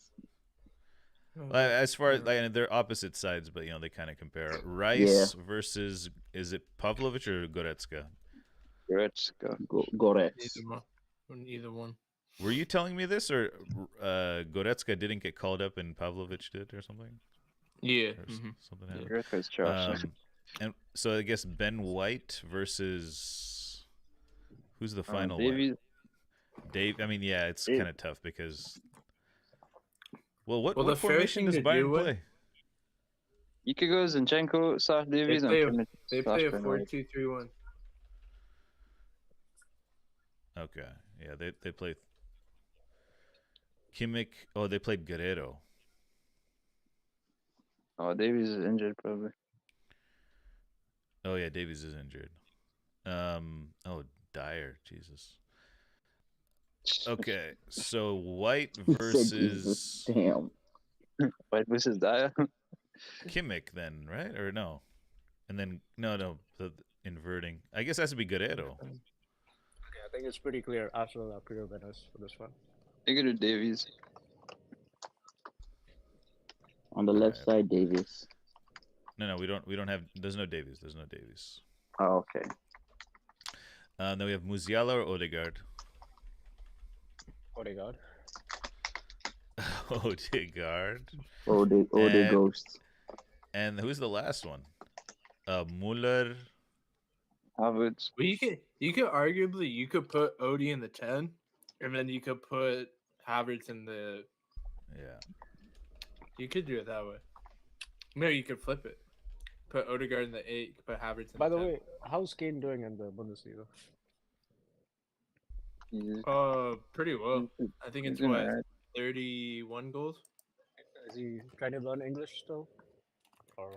As far as they're opposite sides, but they kind of compare. Rice versus, is it Pavlovic or Goretzka? Goretzka. Goretz. Either one. Were you telling me this, or Goretzka didn't get called up and Pavlovic did, or something? Yeah. Or something happened. Goretzka's trash. And so I guess Ben White versus who's the final Davies. one? Dave. I mean, yeah, it's Dave. kind of tough because. Well, what the fair formation thing does to Bayern do with- play? You could go Zinchenko, Davies, play a- and Kimmich. They slash play a Ben 4-2-3-1. Okay, yeah, they play Kimmich. Oh, they played Guerrero. Oh, Davies is injured probably. Oh yeah, Davies is injured. Oh, Dyer, Jesus. Okay, so White He said Jesus. versus Damn. White versus Dyer. Kimmich, then, right? Or no? And then no, the inverting. I guess that has to be Guerrero. Yeah, I think it's pretty clear. Arsenal are clear winners for this one. You could do Davies. On the left Right. side, Davies. No, we don't have. There's no Davies. Oh, okay. Then we have Musiala or Odegaard. Odegaard. Odegaard. Ode Ghost. And who's the last one? Muller. Havertz. Well, you could arguably put Odie in the 10, and then you could put Havertz in the. Yeah. You could do it that way. No, you could flip it. Put Odegaard in the 8. You could put Havertz in By the 10. way, how's Kane doing in the Bundesliga? Pretty well. I think it's He's what, alright. 31 goals. Is he trying to learn English still? Or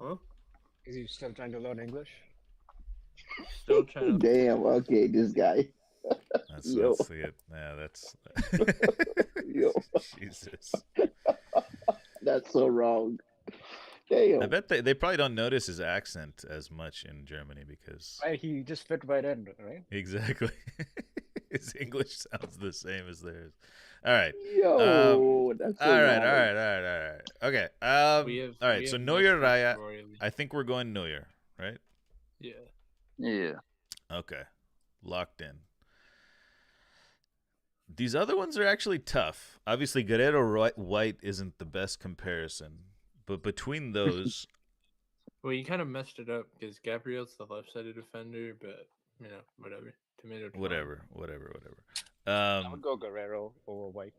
Huh? is he still trying to learn English? Still trying to. Damn. Okay, this guy. That's Yo. it. Yeah, that's. Yo. Jesus. That's so wrong. Damn. I bet they probably don't notice his accent as much in Germany because Right, he just fit right in, right? exactly his English sounds the same as theirs. All right. Yo, that's so All right. wrong. Okay. All right. So Neuer, Raya. I think we're going Neuer, right? Yeah. Yeah. Okay. Locked in. These other ones are actually tough. Obviously, Guerrero White isn't the best comparison, but between those, Well, you kind of messed it up because Gabriel's the left-sided defender, but whatever. Tomato. whatever. I would go Guerrero over White.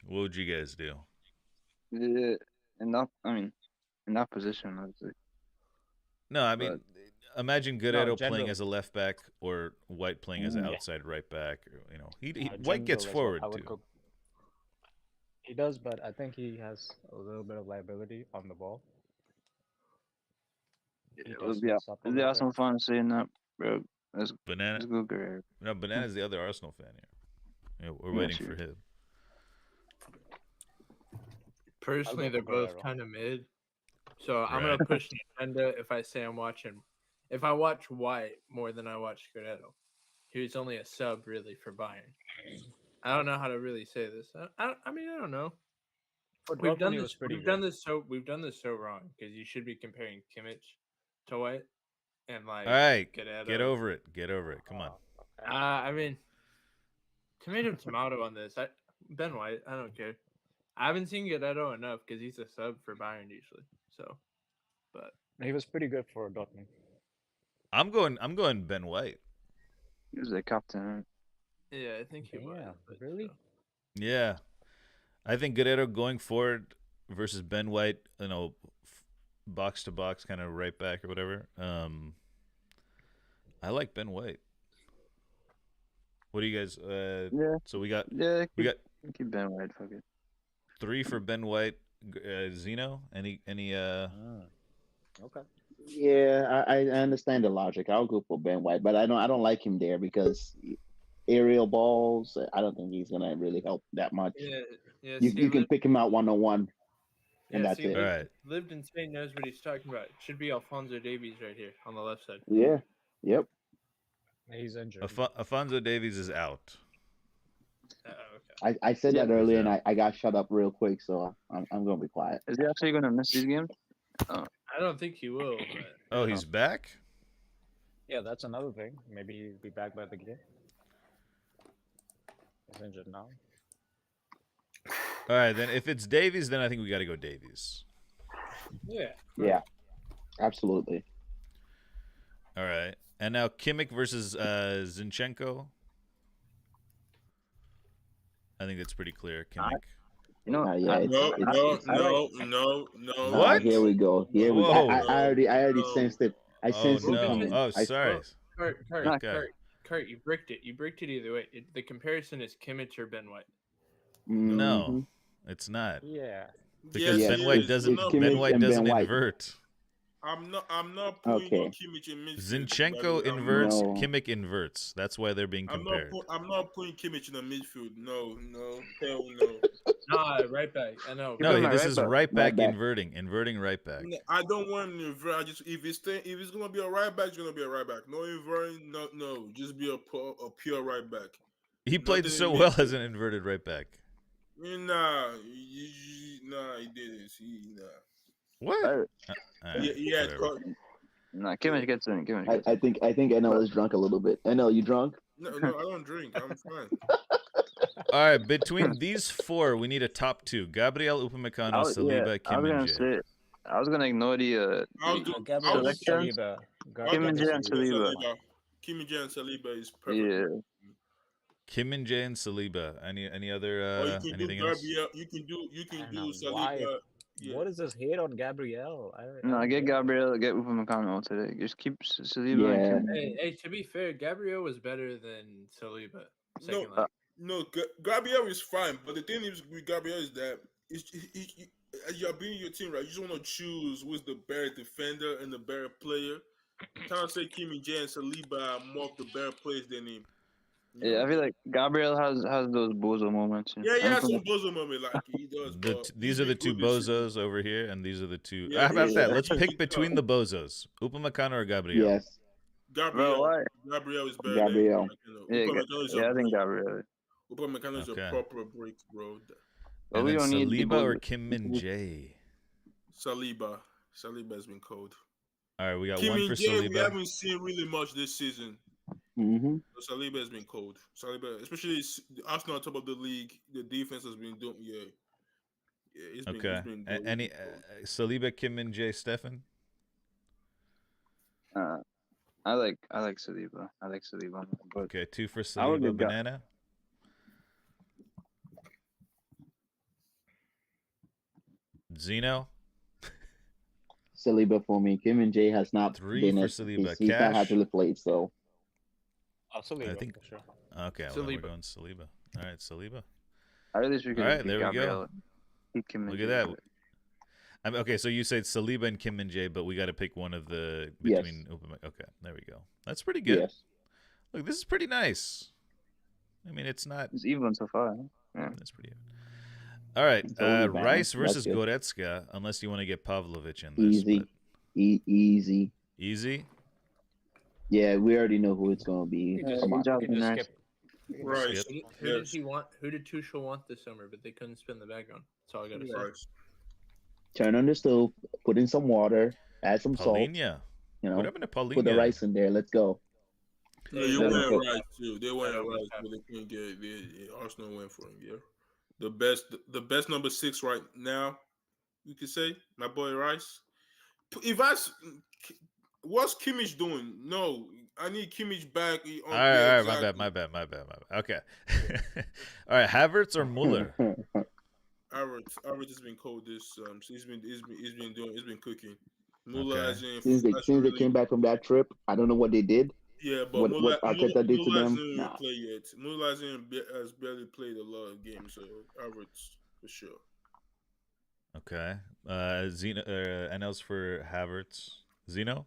What would you guys do? Yeah, in that position, obviously. No, I mean, imagine Guerrero playing general. as a left back or White playing as an outside right back. White gets General as well. forward I would too. go. He does, but I think he has a little bit of liability on the ball. It would be Arsenal fans saying that, bro. Let's go Guerrero. No, Banana's the other Arsenal fan here. We're waiting for him. Personally, they're both kind of mid. So I'm gonna push Nintendo if I say if I watch White more than I watch Guerrero. He was only a sub really for Bayern. I don't know how to really say this. I don't know. We've done this so wrong because you should be comparing Kimmich to White and like. All right, Guerrero. get over it. Come on. I mean, tomato on this. Ben White. I don't care. I haven't seen Guerrero enough because he's a sub for Bayern usually. So, but he was pretty good for Dortmund. I'm going Ben White. He was the captain. Yeah, I think he was. Really? So. Yeah, I think Guerrero going forward versus Ben White, box to box kind of right back or whatever. I like Ben White. What do you guys? So we got keep Ben White. Fuck it. 3 for Ben White. Zeno, any? Okay. Yeah, I understand the logic. I'll go for Ben White, but I don't like him there because aerial balls. I don't think he's gonna really help that much. Yeah. You can pick him out 1-on-1, and that's it. All right. Lived in Spain, knows what he's talking about. It should be Alphonso Davies right here on the left side. Yeah. Yep. He's injured. Alphonso Davies is out. Okay. I said that earlier, and I got shut up real quick, so I'm gonna be quiet. Is he actually gonna miss these games? I don't think he will. But, he's back? Yeah, that's another thing. Maybe he'll be back by the game. He's injured now. All right, then if it's Davies, then I think we got to go Davies. Yeah. Yeah. Absolutely. All right, and now Kimmich versus Zinchenko. I think that's pretty clear. Kimmich. No. What? Here we go. I already sensed it. I sensed it coming. Oh, sorry. Kurt, you bricked it. You bricked it either way. The comparison is Kimmich or Ben White. No, it's not. Yeah. Because Ben White doesn't. Ben White doesn't invert. I'm not putting Kimmich in midfield. Zinchenko inverts. Kimmich inverts. That's why they're being compared. I'm not putting Kimmich in the midfield. No, hell no. Nah, right back. I know. No, this is right back inverting right back. I don't want him to invert. If it's gonna be a right back, it's gonna be a right back. No inverting. No. Just be a pure right back. He played so well as an inverted right back. Nah, he didn't. What? Yeah. Nah, Kimmich gets in. I think NL is drunk a little bit. NL, you drunk? No, I don't drink. I'm fine. All right, between these 4, we need a top 2. Gabriel, Upamecano, Saliba, Kim and Jae. I was gonna ignore the Saliba. Kim and Jae and Saliba. Kim and Jae and Saliba is perfect. Yeah. Kim and Jae and Saliba. Any other anything else? You can do Saliba. Yeah. What is this hate on Gabriel? Get Gabriel, get Upamecano today. Just keep Saliba. Hey, to be fair, Gabriel was better than Saliba. No, Gabriel is fine, but the thing is with Gabriel is that as you're building your team, right? You just want to choose who's the better defender and the better player. I can't say Kim and Jae and Saliba are more of the better players than him. Yeah, I feel like Gabriel has those bozo moments. Yeah, he has some bozo moments, like he does. These are the 2 bozos over here, and these are the 2. How about that? Let's pick between the bozos: Upamecano or Gabriel. Yes. Gabriel is better. Gabriel. I think Gabriel. Upamecano is a proper break, bro. And then Saliba or Kim and Jae? Saliba has been cold. All right, we got Kim 1 for and Jae, Saliba. we haven't seen really much this season. Mm-hmm. So Saliba has been cold. Saliba, especially Arsenal on top of the league, the defense has been doing. Yeah, it's been good. Any Saliba, Kim Min Jae, Stefan? I like Saliba. I like Saliba. But Okay, 2 for I would Saliba. give Banana. Zeno. Saliba for me. Kim and Jay has not 3 been for as Saliba. he's not Cash. happily played, so Saliba, I think. for sure. Okay, well, we're Saliba. going Saliba. All right, Saliba. I really wish we could All right, have beat there we go. Gabriel. Beat Kim Look and at Jay, that. but- I mean, okay, so you said Saliba and Kim and Jae, but we got to pick one of the between. Okay, there we go. That's pretty good. yes. Look, this is pretty nice. I mean, it's not. It's even so far. Yeah. That's pretty even. All right, It's only balanced. Rice That's versus good. Goretzka. Unless you want to get Pavlovic in this. Easy. But Easy. easy. Yeah, we already know who it's gonna be. You Come on. Good job, You just Rice. skip. Right. Skip. Who did he want? Who did Tuchel want this summer? But they couldn't spin the bag on. That's all I gotta say. Right. Turn on the stove, put in some water, add some salt. Paulinho. You know, What happened to Paulinho? put the rice in there. Let's go. Yeah, you Let him went cook. right too. They went right, but they couldn't get it. Arsenal went for him. Yeah, the best number 6 right now. You could say my boy Rice. If what's Kimmich doing? No, I need Kimmich back. All right, my bad. Okay. All right, Havertz or Muller? Havertz has been cold this. So he's been cooking. Muller Okay. as in Since they came back from that trip, I don't know what they did. Yeah, but what Arteta did to them. hasn't Nah. played yet. Muller has barely played a lot of games, so Havertz for sure. Okay. Zeno. NL's for Havertz. Zeno.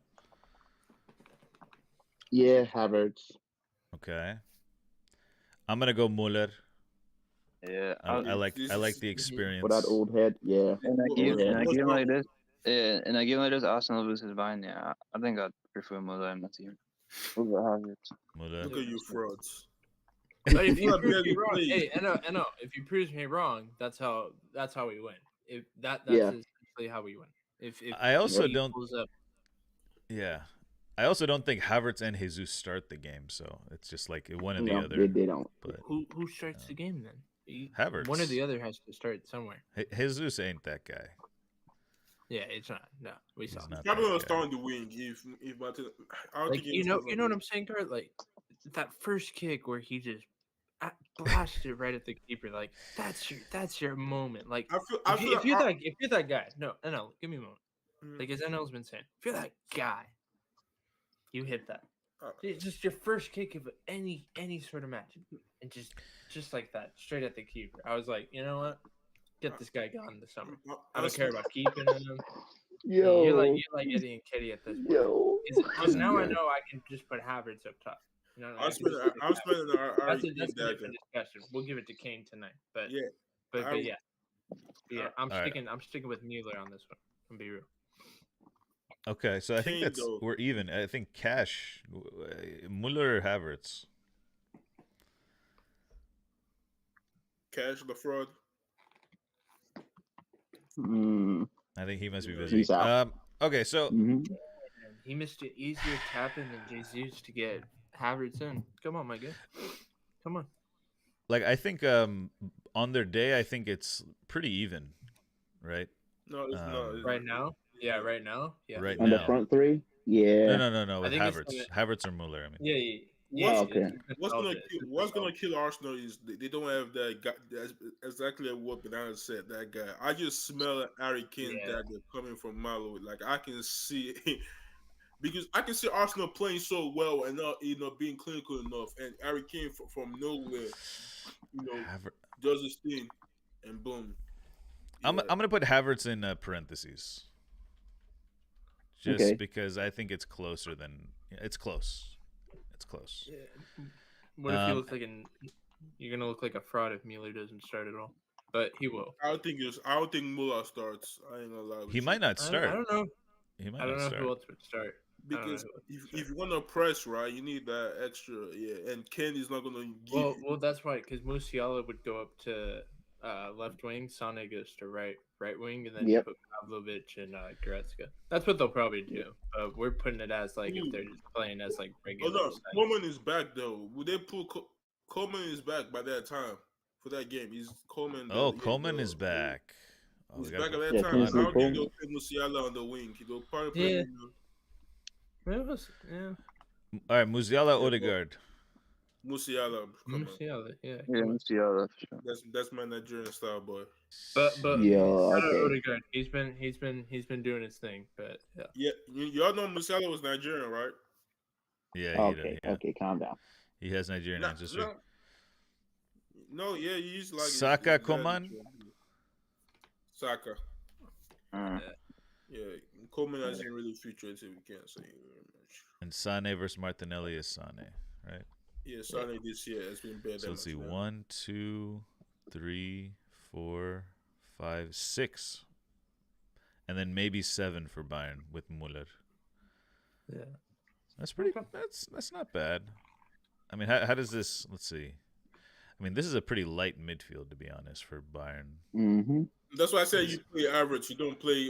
Yeah, Havertz. Okay. I'm gonna go Muller. Yeah. I like the experience. For that old head, yeah. In a game What's like this, in a game like this, Arsenal loses Bayern. Yeah, I think I'd prefer Muller in my team. Over Havertz. Muller. Look at you frauds. But if you Muller prove me barely wrong, played. hey, I know. If you prove me wrong, that's how we win. If that's Yeah. essentially how we win. If I also he don't. pulls up, Yeah. I also don't think Havertz and Jesus start the game, so it's just like one or the No, other. they don't. But who starts the game then? Havertz. One or the other has to start somewhere. Jesus ain't that guy. Yeah, it's not. No, we saw. He's not Probably that gonna guy. start on the wing if Martin. I don't Like think you know what I'm saying, Kurt? Like that first kick where he just blasted it right at the keeper. Like that's your moment. Like if you're that guy, no, give me a moment. Like as NL's been saying, if you're that guy, you hit that. It's just your first kick of any sort of match, and just like that, straight at the keeper. I was like, you know what? Get this guy gone this summer. I don't care about keeping him. Yo, You're like Eddie and Kitty at this point. yo. Because now I know I can just put Havertz up top. You know, I'm spending that's a different discussion. We'll give it to Kane tonight, but yeah. but yeah. I'm All right. sticking with Mueller on this one. I'm be real. Okay, so I think Kane, that's though. we're even. I think Cash, Muller or Havertz. Cash the fraud. I think he must be Yeah. busy. He's out. Okay, so Mhm. He missed it easier tapping than Jesus to get Havertz in. Come on, my guy. Come on. like I think on their day, I think it's pretty even, right? No, it's not. It's Right not. now? Yeah, right now. Yeah. Right On the now. front three, yeah. No. I With think it's Havertz, gonna- Havertz or Muller. I mean, Yeah. okay. What's gonna kill Arsenal is they don't have that guy. That's exactly what Banana said. That guy. I just smell Harry Kane Yeah. dagger coming from Malo. Like I can see it. Because I can see Arsenal playing so well and not being clinical enough, and Harry Kane from nowhere, does his thing, and boom. I'm gonna put Havertz in parentheses, just Okay. because I think it's closer than it's close. It's close. What if you look like you're gonna look like a fraud if Mueller doesn't start at all? But he will. I don't think Muller starts. I ain't gonna lie. With He you. might not start. I don't know. He might I don't not know start. who else would start. Because if you want to press, right, you need that extra, and Kenny's not gonna give. Well, that's why, because Musiala would go up to left wing, Sane goes to right right wing, and then put Pavlovic and Goretzka. That's what they'll probably do. We're putting it as like if they're just playing as like regular. Oh no, Coleman is back though. Would they put Coleman is back by that time for that game? He's Coleman. Coleman is back. He's back at that time. And how can you play Musiala on the wing? He'll probably play. All right, Musiala, Odegaard. Musiala, yeah. Musiala for sure. That's my Nigerian style boy. But Odegaard, he's been doing his thing. But y'all know Musiala was Nigerian, right? Yeah. Okay, calm down. He has Nigerian ancestry. No, he's like Saka Coman. Saka. Yeah, Coleman hasn't really featured, so we can't say very much. And Sane versus Martinelli is Sane, right? Yeah, Sane this year has been better. So let's see, 1, 2, 3, 4, 5, 6, and then maybe 7 for Bayern with Muller. Yeah, that's pretty. That's not bad. I mean, how does this? Let's see. I mean, this is a pretty light midfield, to be honest, for Bayern. Mm-hmm. That's why I say you play average. You don't play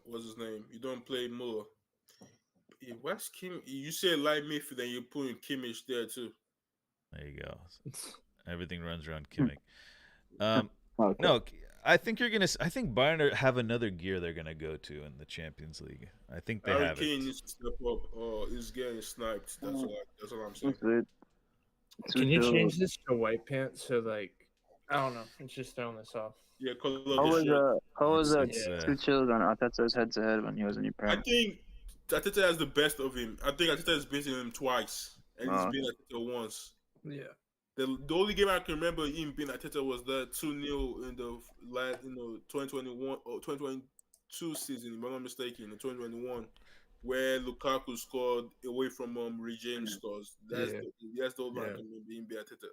what's his name? You don't play Muller. What's Kim? You said light midfield, and you're putting Kimmich there too. There you go. Everything runs around Kimmich. No, I think I think Bayern have another gear they're gonna go to in the Champions League. I think they have Kane it. needs to step up. He's getting sniped. That's what I'm saying. Can you change this to white pants? So like, I don't know. It's just throwing this off. Yeah, how was Tuchel on Arteta's head-to-head when he was in your prime? I think Arteta has the best of him. I think Arteta has beaten him twice, and he's been Arteta once. Yeah. The only game I can remember him being Arteta was the 2-0 in the 2021 or 2022 season, if I'm not mistaken, in 2021, where Lukaku scored away from James scores. That's the only one I can remember him being Arteta.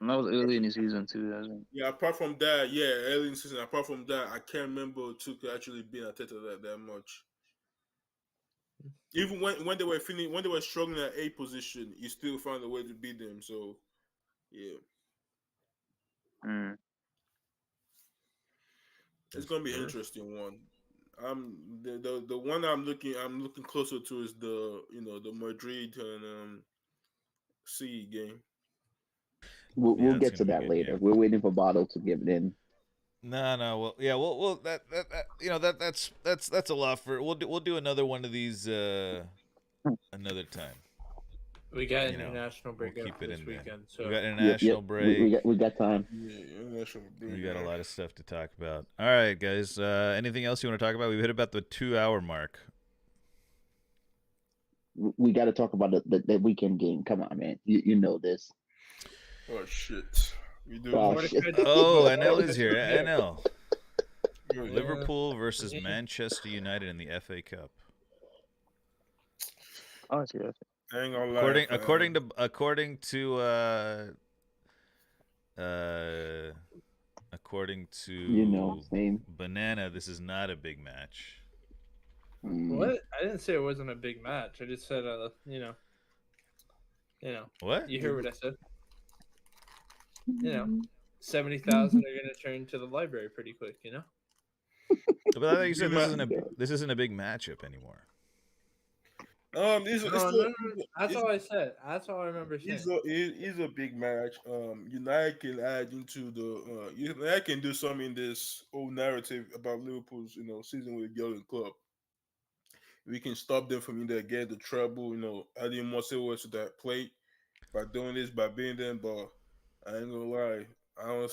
And that was early in the season too. Yeah, apart from that, early in the season. Apart from that, I can't remember Tuchel actually being Arteta that much. Even when they were struggling at A position, he still found a way to beat them. So, yeah, it's gonna be an interesting one. The one I'm looking closer to is the Madrid and C game. We'll get to that later. We're waiting for Bottle to give it in. No. Well, that's a lot for. We'll do another one of these another time. We got international break we'll keep it this in weekend. There. So we got international break. We got time. Yeah, international break. We got a lot of stuff to talk about. All right, guys. Anything else you want to talk about? We've hit about the 2-hour mark. We got to talk about the weekend game. Come on, man. You know this. Oh shit. We do. NL is here. NL. Liverpool versus Manchester United in the FA Cup. Oh, yeah. I ain't gonna lie. According to Banana, this is not a big match. What? I didn't say it wasn't a big match. I just said What? You hear what I said? 70,000 are gonna turn to the library pretty quick. But I thought you said this isn't a big matchup anymore. That's all I said. That's all I remember saying. It's a big match. United can add into the United can do something in this whole narrative about Liverpool's season with the Golden Club. We can stop them from either getting the treble, adding more silver to that plate by doing this, by beating them. But I ain't gonna lie, I don't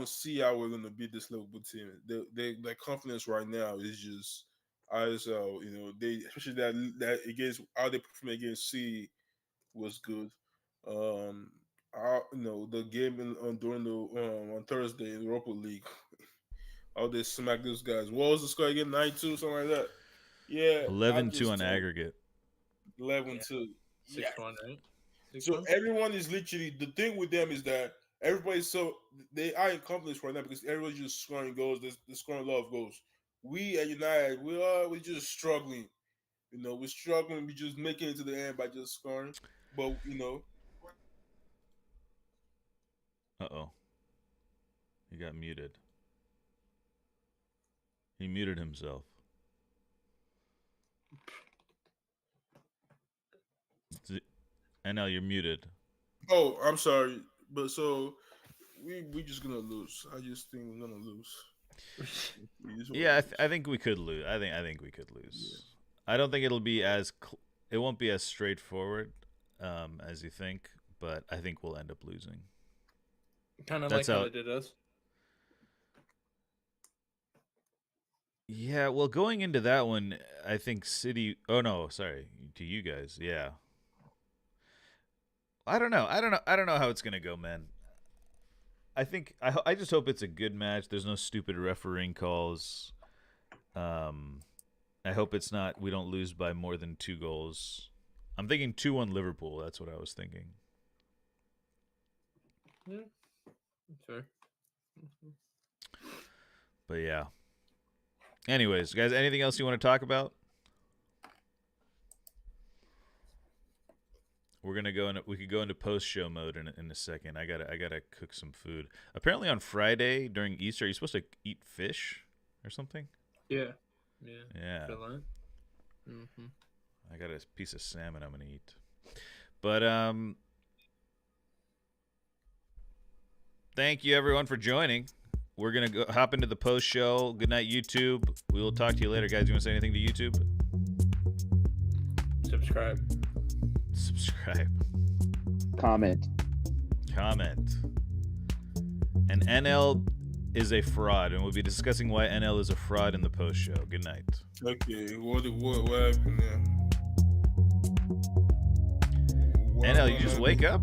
see how we're gonna beat this Liverpool team. Their confidence right now is just ISL, they especially that against how they perform against C was good. The game during on Thursday in the Europa League, how they smacked those guys. What was the score again? 9-2, something like that. Yeah, 11-2 on aggregate. 11-2. 6-1, right? 6-1? So everyone is literally, the thing with them is that everybody's they are in confidence right now because everyone's just scoring goals. They're scoring a lot of goals. We at United, we're just struggling. We're struggling. We're just making it to the end by just scoring. But Uh-oh. You got muted. He muted himself. NL, you're muted. Oh, I'm sorry, but so we just gonna lose. I just think we're gonna lose. Yeah, I think we could lose. I think we could lose. Yeah. I don't think it'll be as it won't be as straightforward as you think, but I think we'll end up losing. Kind of like how it did us. Yeah, well, going into that one, I think City. Oh no, sorry, to you guys. Yeah. I don't know how it's gonna go, man. I think I just hope it's a good match. There's no stupid refereeing calls. I hope it's not. We don't lose by more than 2 goals. I'm thinking 2-1 Liverpool. That's what I was thinking. Yeah, sure. But yeah. Anyways, guys, anything else you want to talk about? We're gonna go in. We could go into post-show mode in a second. I gotta cook some food. Apparently on Friday during Easter, you're supposed to eat fish or something. Yeah. Mm-hmm. I got a piece of salmon I'm gonna eat. But thank you everyone for joining. We're gonna go hop into the post-show. Good night, YouTube. We will talk to you later, guys. You want to say anything to YouTube? Subscribe. Comment. And NL is a fraud, and we'll be discussing why NL is a fraud in the post show. Good night. Okay, what happened there? NL, you just wake up?